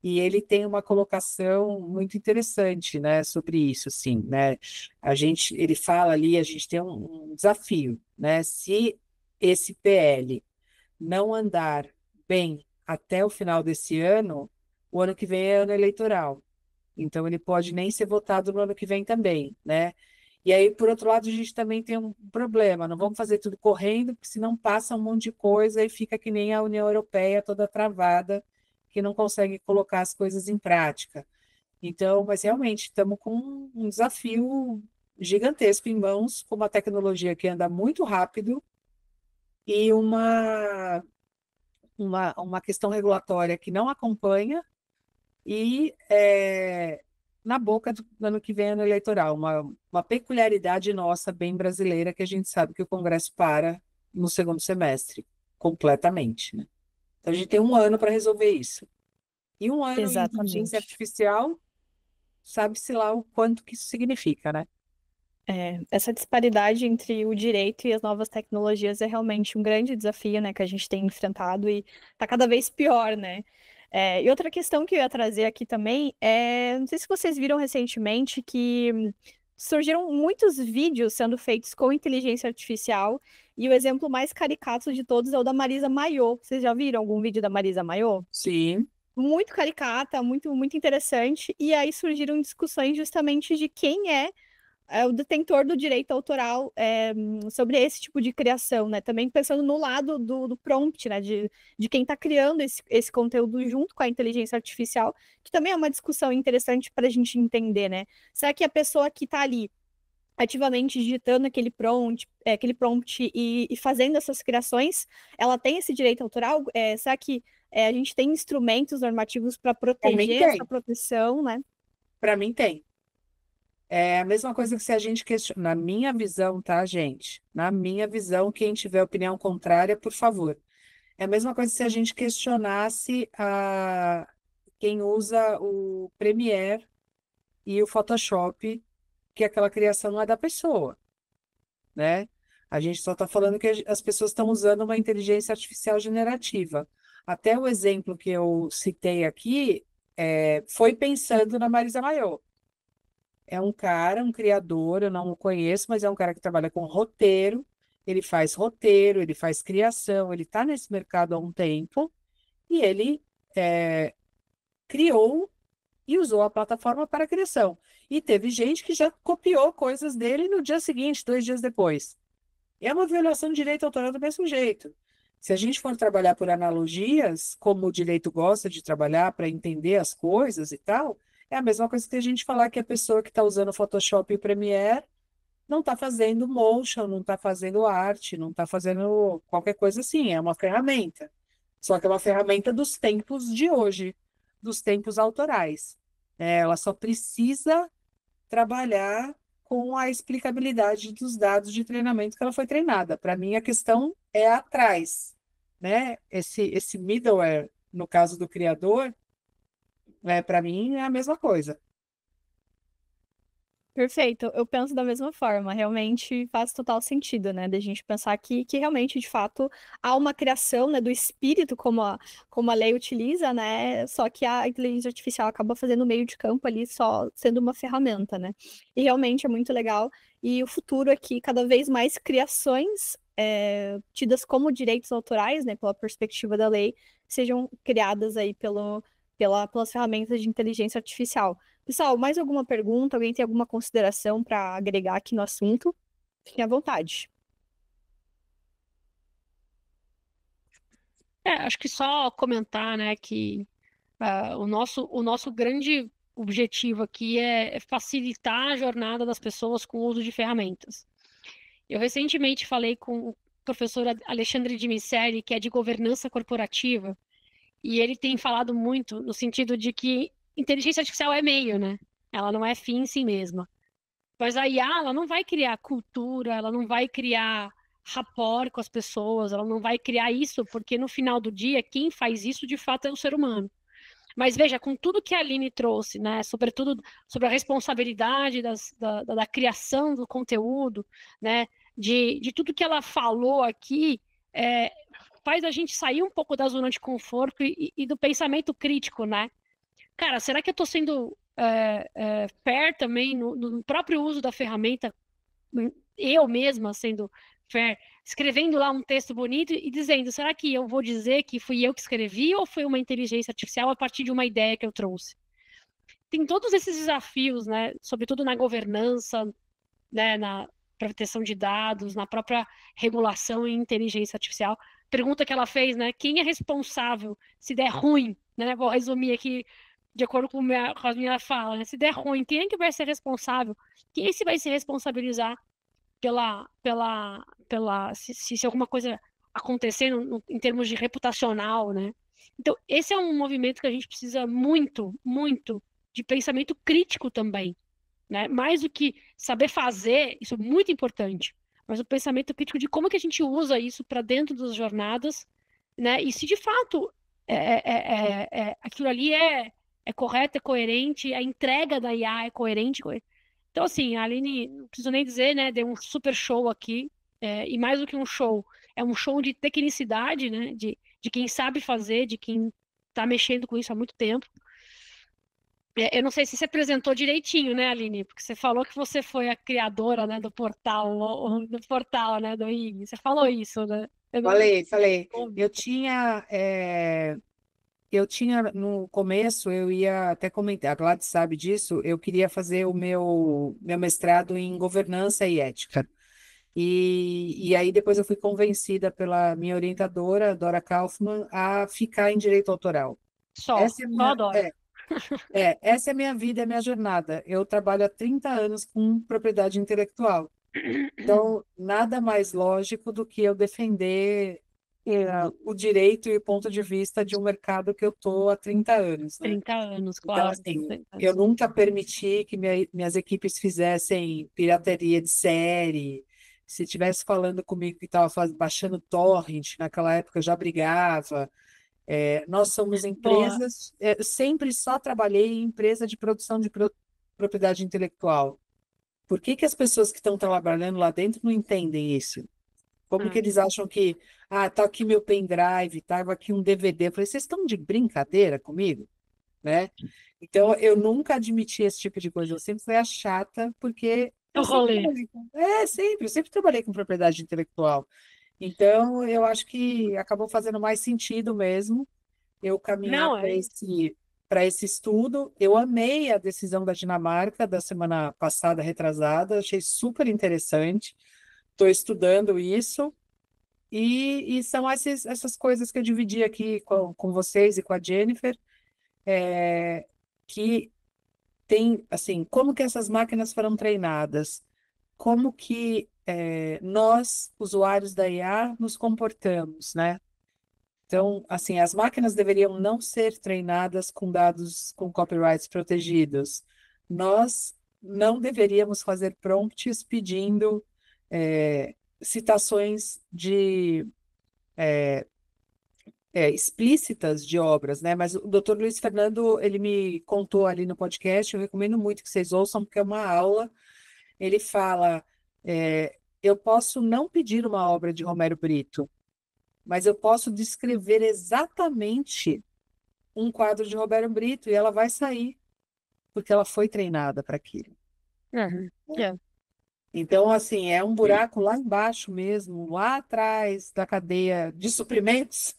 E ele tem uma colocação muito interessante, né, sobre isso, sim, né? Ele fala ali, a gente tem um desafio, né? Se esse PL não andar bem até o final desse ano, o ano que vem é ano eleitoral. Então ele pode nem ser votado no ano que vem também, né? E aí, por outro lado, a gente também tem um problema, não vamos fazer tudo correndo, porque senão passa um monte de coisa e fica que nem a União Europeia toda travada, que não consegue colocar as coisas em prática. Então, mas realmente estamos com um desafio gigantesco em mãos, com uma tecnologia que anda muito rápido e uma questão regulatória que não acompanha e na boca do ano que vem ano eleitoral, uma peculiaridade nossa, bem brasileira, que a gente sabe que o Congresso para no segundo semestre, completamente, né? Então a gente tem um ano para resolver isso. E um ano em inteligência Exatamente. artificial, sabe-se lá o quanto que isso significa, né? Essa disparidade entre o direito e as novas tecnologias é realmente um grande desafio, né, que a gente tem enfrentado e está cada vez pior, né? E outra questão que eu ia trazer aqui também não sei se vocês viram recentemente que surgiram muitos vídeos sendo feitos com inteligência artificial e o exemplo mais caricato de todos é o da Marisa Mayô. Vocês já viram algum vídeo da Marisa Mayô? Sim, Muito caricata, muito, muito interessante. E aí surgiram discussões justamente de quem é o detentor do direito autoral sobre esse tipo de criação, né? Também pensando no lado do prompt, né? De quem está criando esse conteúdo junto com a inteligência artificial, que também é uma discussão interessante para a gente entender, né? Será que a pessoa que está ali ativamente digitando aquele prompt e fazendo essas criações, ela tem esse direito autoral? Será que a gente tem instrumentos normativos para Para mim proteger essa tem, proteção, né? para mim tem. É a mesma coisa que se a gente questiona, na minha visão, tá, gente? Na minha visão, quem tiver opinião contrária, por favor. É a mesma coisa se a gente questionasse quem usa o Premiere e o Photoshop, que aquela criação não é da pessoa, né? A gente só está falando que as pessoas estão usando uma inteligência artificial generativa. Até o exemplo que eu citei aqui foi pensando na Marisa Maio. É um cara, um criador, eu não o conheço, mas é um cara que trabalha com roteiro, ele faz criação, ele está nesse mercado há um tempo e ele criou e usou a plataforma para a criação. E teve gente que já copiou coisas dele no dia seguinte, 2 dias depois. É uma violação de direito autoral do mesmo jeito. Se a gente for trabalhar por analogias, como o direito gosta de trabalhar para entender as coisas e tal, é a mesma coisa que a gente falar que a pessoa que está usando Photoshop e Premiere não está fazendo motion, não está fazendo arte, não está fazendo qualquer coisa assim. É uma ferramenta. Só que é uma ferramenta dos tempos de hoje, dos tempos autorais. Ela só precisa trabalhar com a explicabilidade dos dados de treinamento que ela foi treinada. Para mim, a questão é atrás, né? Esse middleware, no caso do criador, para mim é a mesma coisa. Perfeito, eu penso da mesma forma, realmente faz total sentido, né, da gente pensar que realmente, de fato, há uma criação, né, do espírito, como a lei utiliza, né, só que a inteligência artificial acaba fazendo o meio de campo ali, só sendo uma ferramenta, né, e realmente é muito legal, e o futuro é que cada vez mais criações tidas como direitos autorais, né, pela perspectiva da lei, sejam criadas aí pelas ferramentas de inteligência artificial. Pessoal, mais alguma pergunta? Alguém tem alguma consideração para agregar aqui no assunto? Fiquem à vontade. Acho que só comentar, né, que o nosso grande objetivo aqui é facilitar a jornada das pessoas com o uso de ferramentas. Eu recentemente falei com o professor Alexandre de Miceli, que é de governança corporativa, e ele tem falado muito no sentido de que inteligência artificial é meio, né? Ela não é fim em si mesma. Mas a IA, ela não vai criar cultura, ela não vai criar rapport com as pessoas, ela não vai criar isso, porque no final do dia, quem faz isso de fato é o ser humano. Mas veja, com tudo que a Aline trouxe, né, sobretudo sobre a responsabilidade da criação do conteúdo, né, de tudo que ela falou aqui, é, faz a gente sair um pouco da zona de conforto e do pensamento crítico, né? Cara, será que eu estou sendo fair também no próprio uso da ferramenta, eu mesma sendo fair, escrevendo lá um texto bonito e dizendo, será que eu vou dizer que fui eu que escrevi ou foi uma inteligência artificial a partir de uma ideia que eu trouxe? Tem todos esses desafios, né, sobretudo na governança, né, na proteção de dados, na própria regulação em inteligência artificial. Pergunta que ela fez, né, quem é responsável se der ruim, né? Vou resumir aqui de acordo com a minha fala, né? Se der ruim, quem é que vai ser responsável? Quem é que vai se responsabilizar se alguma coisa acontecer em termos de reputacional, né? Então, esse é um movimento que a gente precisa muito, muito de pensamento crítico também, né? Mais do que saber fazer, isso é muito importante, mas o pensamento crítico de como que a gente usa isso para dentro das jornadas, né? E se de fato aquilo ali é correto, é coerente, a entrega da IA é coerente. Então, assim, a Aline, não preciso nem dizer, né? Deu um super show aqui, e mais do que um show, é um show de tecnicidade, né? De quem sabe fazer, de quem está mexendo com isso há muito tempo. Eu não sei se você apresentou direitinho, né, Aline? Porque você falou que você foi a criadora, né, do portal, né, do IG. Você falou isso, né? Eu não Falei. ouvi. Eu tinha no começo, eu ia até comentar, a Gladys sabe disso, eu queria fazer o meu mestrado em governança e ética. E aí depois eu fui convencida pela minha orientadora, Dora Kaufmann, a ficar em direito autoral. Só Essa é a minha, adoro. Essa é a minha vida, é a minha jornada. Eu trabalho há 30 anos com propriedade intelectual. Então, nada mais lógico do que eu defender o direito e o ponto de vista de um mercado que eu estou há 30 anos, né? 30 anos, Então, claro. assim, 30 eu anos. nunca permiti que minhas equipes fizessem pirataria de série. Se tivesse falando comigo que estava baixando torrent, naquela época eu já brigava. Nós somos Boa. empresas, eu sempre só trabalhei em empresa de produção de propriedade intelectual. Por que que as pessoas que estão trabalhando lá dentro não entendem isso? Como que Ah, eles acham que, tá aqui meu pendrive, tá aqui um DVD? Eu falei, vocês estão de brincadeira comigo, né? Então, eu nunca admiti esse tipo de coisa. Eu sempre fui a chata, porque o eu sempre rolê. trabalhei com... eu sempre trabalhei com propriedade intelectual. Então, eu acho que acabou fazendo mais sentido mesmo eu caminhar Não, é. para esse estudo. Eu amei a decisão da Dinamarca da semana passada, retrasada, achei super interessante. Estou estudando isso. E são essas coisas que eu dividi aqui com vocês e com a Jennifer, que tem, assim, como que essas máquinas foram treinadas, como que nós, usuários da IA, nos comportamos, né? Então, assim, as máquinas deveriam não ser treinadas com dados com copyrights protegidos. Nós não deveríamos fazer prompts pedindo citações explícitas de obras, né? Mas o Dr. Luiz Fernando, ele me contou ali no podcast, eu recomendo muito que vocês ouçam, porque é uma aula. Ele fala, eu posso não pedir uma obra de Romero Brito, mas eu posso descrever exatamente um quadro de Romero Brito e ela vai sair, porque ela foi treinada para aquilo. Uhum. É. Então, assim, é um buraco lá embaixo mesmo, lá atrás da cadeia de suprimentos,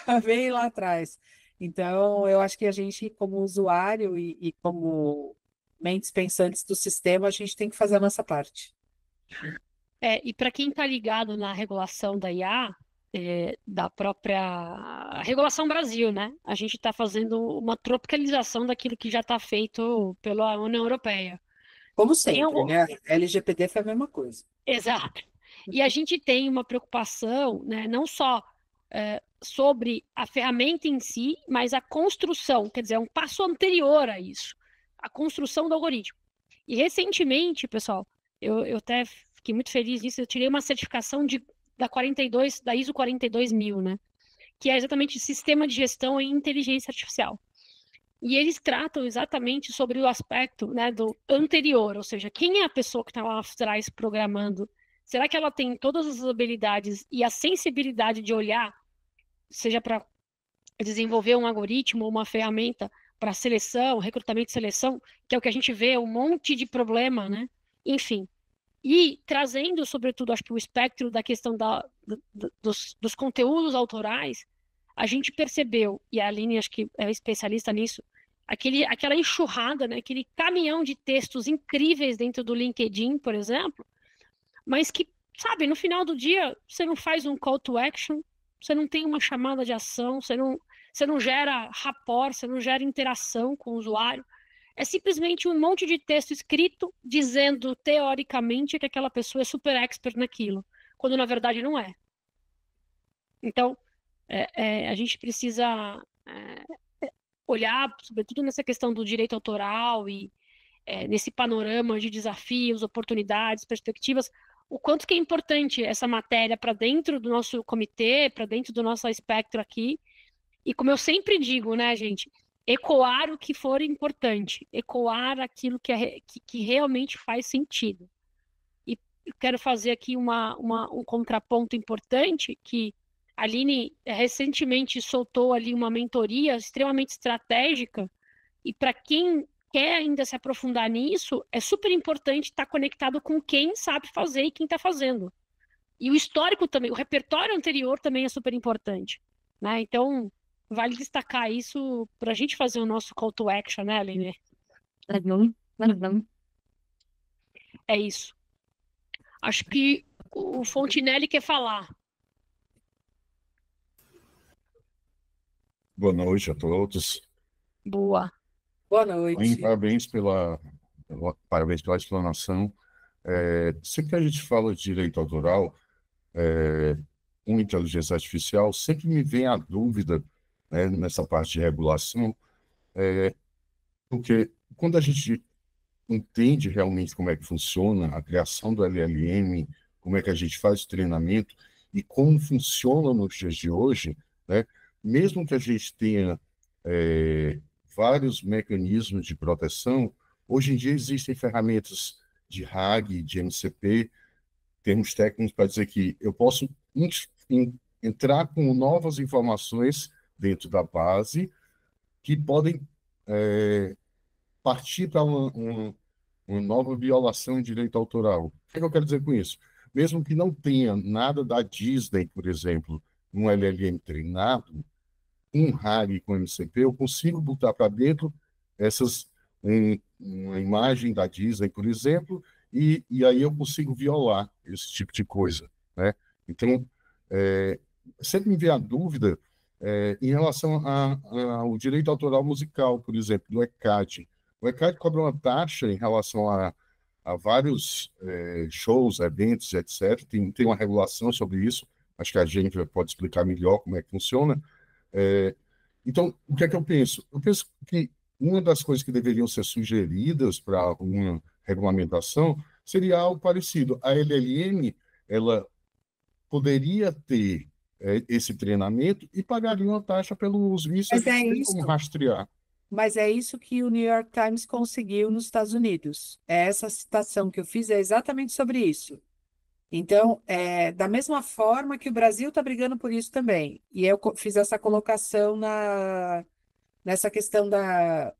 tá bem lá atrás. Então, eu acho que a gente, como usuário e como mentes pensantes do sistema, a gente tem que fazer a nossa parte. E para quem está ligado na regulação da IA, da própria regulação Brasil, né? A gente está fazendo uma tropicalização daquilo que já está feito pela União Europeia. Como Tem sempre, algo- né? LGPD foi a mesma coisa. Exato. E a gente tem uma preocupação, né, não só sobre a ferramenta em si, mas a construção, quer dizer, é um passo anterior a isso, a construção do algoritmo. E recentemente, pessoal, eu até fiquei muito feliz nisso, eu tirei uma certificação da ISO 42000, né, que é exatamente Sistema de Gestão em Inteligência Artificial. E eles tratam exatamente sobre o aspecto, né, do anterior, ou seja, quem é a pessoa que está lá atrás programando? Será que ela tem todas as habilidades e a sensibilidade de olhar, seja para desenvolver um algoritmo ou uma ferramenta para seleção, recrutamento e seleção, que é o que a gente vê, um monte de problema, né? Enfim. E trazendo, sobretudo, acho que o espectro da questão dos conteúdos autorais, a gente percebeu, e a Aline acho que é especialista nisso, aquela enxurrada, né, aquele caminhão de textos incríveis dentro do LinkedIn, por exemplo, mas que, sabe, no final do dia, você não faz um call to action, você não tem uma chamada de ação, você não gera rapport, você não gera interação com o usuário. É simplesmente um monte de texto escrito dizendo, teoricamente, que aquela pessoa é super expert naquilo, quando na verdade não é. Então, a gente precisa olhar, sobretudo nessa questão do direito autoral e nesse panorama de desafios, oportunidades, perspectivas, o quanto que é importante essa matéria para dentro do nosso comitê, para dentro do nosso espectro aqui. E como eu sempre digo, né, gente, ecoar o que for importante, ecoar aquilo que realmente faz sentido. E eu quero fazer aqui um contraponto importante, que a Aline recentemente soltou ali uma mentoria extremamente estratégica, e para quem quer ainda se aprofundar nisso, é super importante estar conectado com quem sabe fazer e quem está fazendo. E o histórico também, o repertório anterior também é super importante, né? Então, vale destacar isso para a gente fazer o nosso call to action, né, Aline? É isso. Acho que o Fontinelli quer falar. Boa noite a todos. Boa. Boa Aline, noite. parabéns pela explanação. Sempre que a gente fala de direito autoral, com inteligência artificial, sempre me vem a dúvida, né, nessa parte de regulação, porque quando a gente entende realmente como é que funciona a criação do LLM, como é que a gente faz o treinamento e como funciona nos dias de hoje, né? Mesmo que a gente tenha eh, vários mecanismos de proteção, hoje em dia existem ferramentas de RAG, de MCP, termos técnicos para dizer que eu posso entrar com novas informações dentro da base que podem partir para uma nova violação de direito autoral. O que é que eu quero dizer com isso? Mesmo que não tenha nada da Disney, por exemplo, um LLM treinado, um RAG com MCP, eu consigo botar para dentro uma imagem da Disney, por exemplo, e aí eu consigo violar esse tipo de coisa, né? Então, é, sempre me vem a dúvida em relação ao direito autoral musical, por exemplo, do ECAD. O ECAD cobra uma taxa em relação a vários shows, eventos, etc. Tem uma regulação sobre isso. Acho que a gente pode explicar melhor como é que funciona. É, então, o que é que eu penso? Eu penso que uma das coisas que deveriam ser sugeridas para uma regulamentação seria algo parecido. A LLM, ela poderia ter esse treinamento e pagaria uma taxa pelo uso. Isso a Mas é gente tem como isso. rastrear. Mas é isso que o New York Times conseguiu nos Estados Unidos. Essa citação que eu fiz é exatamente sobre isso. Então, da mesma forma que o Brasil está brigando por isso também. E eu fiz essa colocação nessa questão da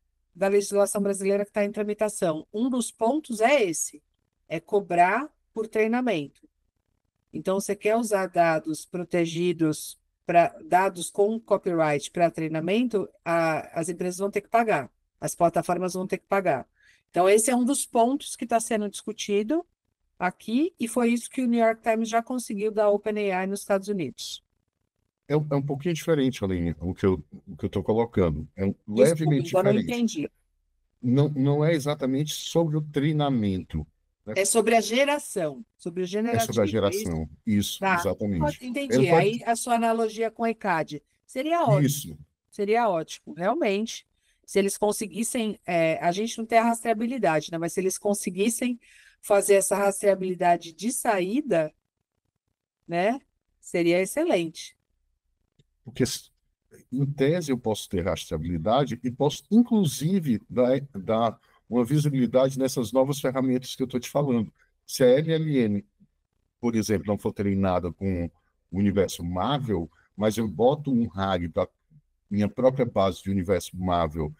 legislação brasileira que está em tramitação. Um dos pontos é esse, é cobrar por treinamento. Então, você quer usar dados protegidos, dados com copyright para treinamento, as empresas vão ter que pagar, as plataformas vão ter que pagar. Então, esse é um dos pontos que está sendo discutido aqui, e foi isso que o New York Times já conseguiu da OpenAI nos Estados Unidos. É um pouquinho diferente, Aline, o que eu estou colocando. É Desculpa, levemente então não diferente. entendi. Não é exatamente sobre o treinamento, né? É sobre a geração, sobre o É sobre a generativo, é isso? geração. Isso, Tá, exatamente. Ele entendi. pode. Aí a sua analogia com o ECAD seria ótimo. Isso. Seria ótimo, realmente. Se eles conseguissem, a gente não tem a rastreabilidade, né? Mas se eles conseguissem fazer essa rastreabilidade de saída, né? Seria excelente. Porque, em tese, eu posso ter rastreabilidade e posso, inclusive, dar uma visibilidade nessas novas ferramentas que eu estou te falando. Se a LLM, por exemplo, não for treinada com o universo Marvel, mas eu boto um RAG para minha própria base de universo Marvel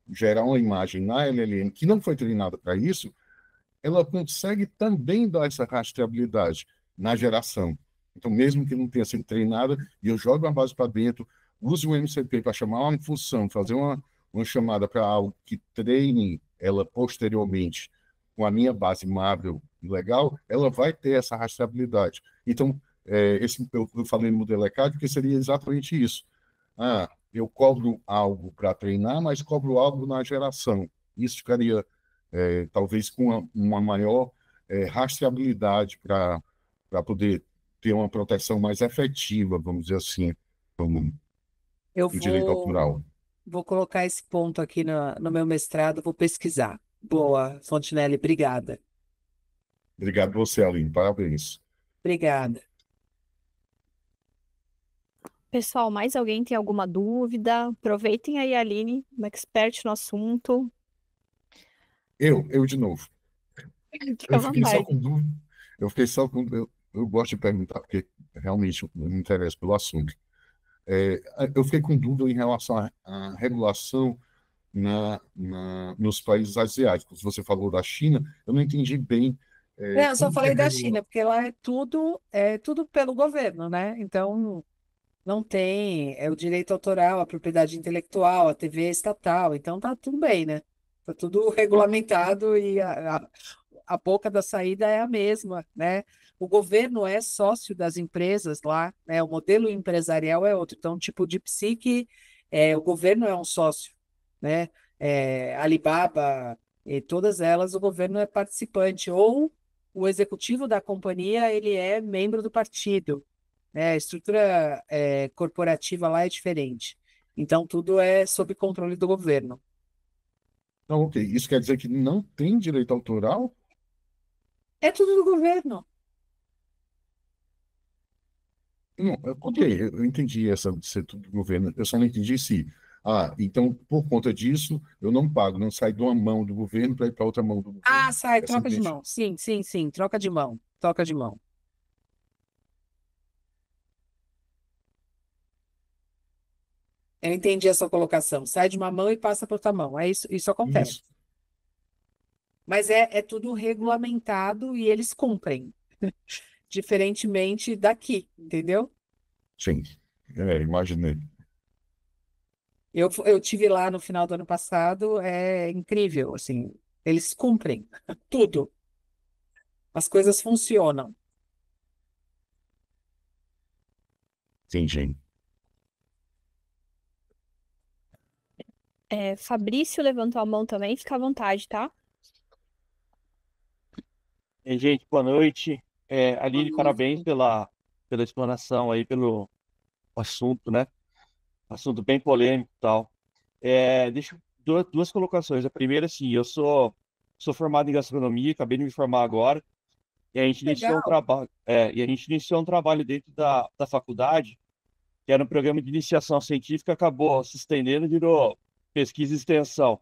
gerar uma imagem na LLM que não foi treinada para isso, ela consegue também dar essa rastreabilidade na geração. Então, mesmo que não tenha sido treinada, e eu jogo uma base para dentro, use o MCP para chamar uma função, fazer uma chamada para algo que treine ela posteriormente com a minha base Marvel legal, ela vai ter essa rastreabilidade. Então, eu falei no modelo ECAD porque seria exatamente isso. Eu cobro algo para treinar, mas cobro algo na geração. Isso ficaria talvez com uma maior rastreabilidade para poder ter uma proteção mais efetiva, vamos dizer assim, como Eu o direito autoral. vou colocar esse ponto aqui no meu mestrado, vou pesquisar. Boa, Fontinelli, obrigada. Obrigado a você, Aline. Parabéns. Obrigada. Pessoal, mais alguém tem alguma dúvida? Aproveitem aí a Aline, uma expert no assunto. Eu de novo. Fique à Eu fiquei só vontade. com dúvida. Eu fiquei só com. Eu gosto de perguntar, porque realmente eu me interesso pelo assunto. Eu fiquei com dúvida em relação à regulação nos países asiáticos. Você falou da China, eu não entendi bem Não, eu só como que é falei da regulado. China, porque lá é tudo pelo governo, né? Então, não tem, o direito autoral, a propriedade intelectual, a TV estatal, então tá tudo bem, né? Tá tudo regulamentado e a boca da saída é a mesma, né? O governo é sócio das empresas lá, né? O modelo empresarial é outro. Então, tipo de psique, o governo é um sócio. né? Alibaba, todas elas o governo é participante, ou o executivo da companhia ele é membro do partido, né? A estrutura corporativa lá é diferente. Então, tudo é sob controle do governo. Então, ok. Isso quer dizer que não tem direito autoral? É tudo do governo. Não, ok, eu entendi essa de ser tudo do governo. Eu só não entendi se. Ah, então, por conta disso, eu não pago, não sai de uma mão do governo para ir para outra mão do Ah, governo. sai, Essa troca de entendi. mão. Sim, sim, sim, troca de mão. Troca de mão. Eu entendi a sua colocação. Sai de uma mão e passa para outra mão. É isso, isso acontece. Isso, Mas é tudo regulamentado e eles cumprem, diferentemente daqui, entendeu? sim. Imaginei. Eu tive lá no final do ano passado, é incrível, assim, eles cumprem tudo, as coisas funcionam. Entendi. Fabrício levantou a mão também, fica à vontade, tá? E, gente, boa noite. Aline, parabéns pela explanação aí, pelo assunto, né? Assunto bem polêmico e tal. Duas colocações. A primeira, assim, sou formado em gastronomia, acabei de me formar agora, e a gente iniciou um Legal. trabalho, e a gente iniciou um trabalho dentro da faculdade, que era um programa de iniciação científica, acabou se estendendo, virou pesquisa e extensão.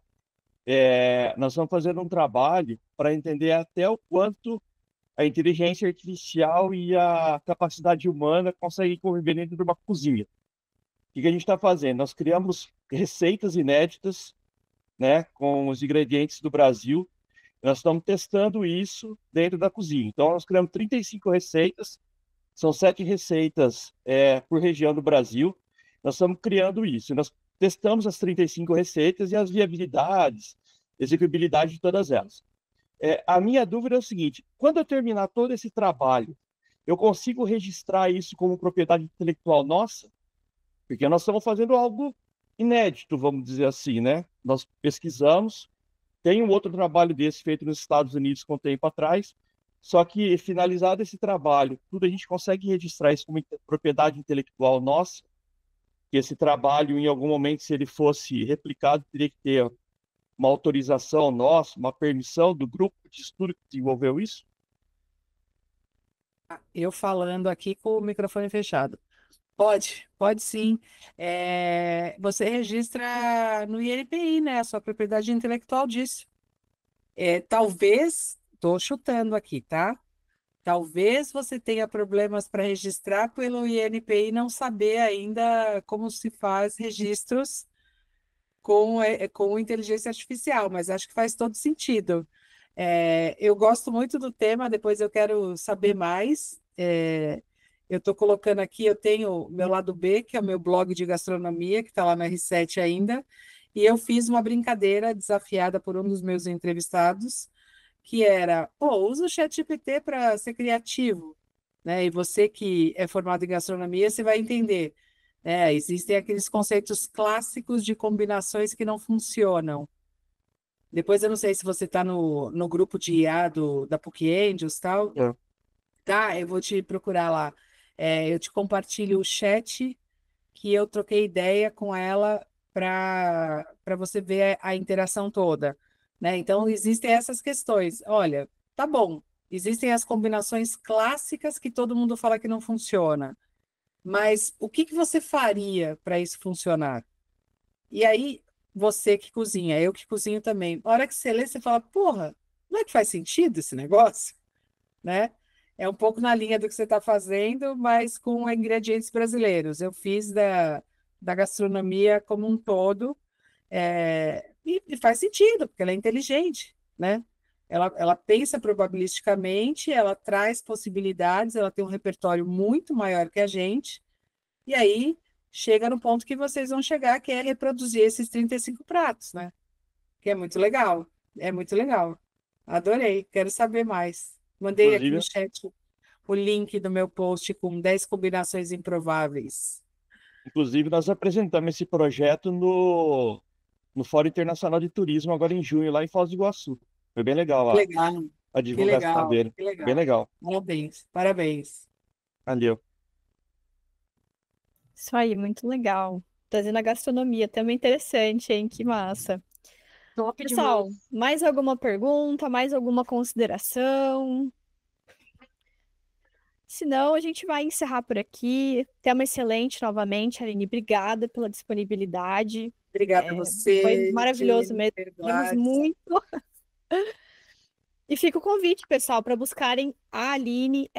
Nós estamos fazendo um trabalho para entender até o quanto a inteligência artificial e a capacidade humana conseguem conviver dentro de uma cozinha. O que a gente está fazendo? Nós criamos receitas inéditas, né, com os ingredientes do Brasil. Nós estamos testando isso dentro da cozinha. Então, nós criamos 35 receitas, são 7 receitas por região do Brasil. Nós estamos criando isso. Nós testamos as 35 receitas e as viabilidades, execuibilidade de todas elas. A minha dúvida é o seguinte: quando eu terminar todo esse trabalho, eu consigo registrar isso como propriedade intelectual nossa? Porque nós estamos fazendo algo inédito, vamos dizer assim, né? Nós pesquisamos, tem um outro trabalho desse feito nos Estados Unidos com tempo atrás, só que finalizado esse trabalho, tudo a gente consegue registrar isso como propriedade intelectual nossa, que esse trabalho, em algum momento, se ele fosse replicado, teria que ter uma autorização nossa, uma permissão do grupo de estudo que desenvolveu isso? Eu falando aqui com o microfone fechado. Pode, pode sim. Você registra no INPI, né, a sua propriedade intelectual disso. Talvez, estou chutando aqui, tá? Talvez você tenha problemas para registrar pelo INPI e não saber ainda como se faz registros com inteligência artificial, mas acho que faz todo sentido. Eu gosto muito do tema, depois eu quero saber mais. Eu estou colocando aqui, eu tenho meu lado B, que é o meu blog de gastronomia, que está lá na R7 ainda, e eu fiz uma brincadeira desafiada por um dos meus entrevistados, que era, pô, usa o ChatGPT para ser criativo, né? E você que é formado em gastronomia, você vai entender. Existem aqueles conceitos clássicos de combinações que não funcionam. Depois eu não sei se você está no grupo de IA da PUC Angels e tal. É. Tá, eu vou te procurar lá. Eu te compartilho o chat que eu troquei ideia com ela para você ver a interação toda, né? Então, existem essas questões. Olha, tá bom, existem as combinações clássicas que todo mundo fala que não funciona, mas o que que você faria para isso funcionar? E aí, você que cozinha, eu que cozinho também, a hora que você lê, você fala, porra, não é que faz sentido esse negócio, né? É um pouco na linha do que você está fazendo, mas com ingredientes brasileiros. Eu fiz da gastronomia como um todo, e faz sentido, porque ela é inteligente, né? Ela pensa probabilisticamente, ela traz possibilidades, ela tem um repertório muito maior que a gente, e aí chega no ponto que vocês vão chegar, que é reproduzir esses 35 pratos, né? Que é muito legal. É muito legal. Adorei, quero saber mais. Mandei aqui no Inclusive, chat o link do meu post com 10 combinações improváveis. nós apresentamos esse projeto no Fórum Internacional de Turismo, agora em junho, lá em Foz do Iguaçu. Foi bem legal Que lá, legal, a que divulgação legal, dele. que Bem legal. legal. Parabéns, parabéns. Valeu. Isso aí, muito legal. Trazendo a gastronomia, tema interessante, hein? Que massa. Top Pessoal, demais. mais alguma pergunta, mais alguma consideração? Se não, a gente vai encerrar por aqui. Tema excelente novamente, Aline. Obrigada pela disponibilidade. Obrigada a É, foi você, maravilhoso mesmo. Jennifer, Aprendemos Gladys. muito. E fica o convite, pessoal, para buscarem a Aline,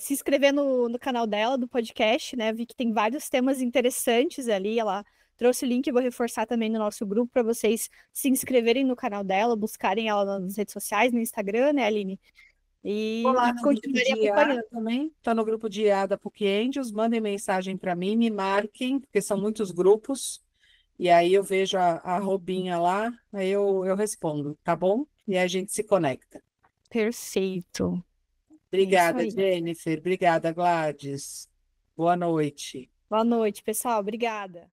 se inscrever no canal dela, do podcast, né? Vi que tem vários temas interessantes ali. Ela trouxe o link, eu vou reforçar também no nosso grupo para vocês se inscreverem no canal dela, buscarem ela nas redes sociais, no Instagram, né, Aline? Tô lá E no grupo continuarem de IA acompanhando. também. Tô no grupo de IA da PUC Angels. Mandem mensagem para mim, me marquem, porque são muitos grupos. E aí eu vejo a arrobinha lá, aí eu respondo, tá bom? E aí a gente se conecta. Perfeito. É isso Obrigada, aí. Jennifer. Obrigada, Gladys. Boa noite. Boa noite, pessoal. Obrigada.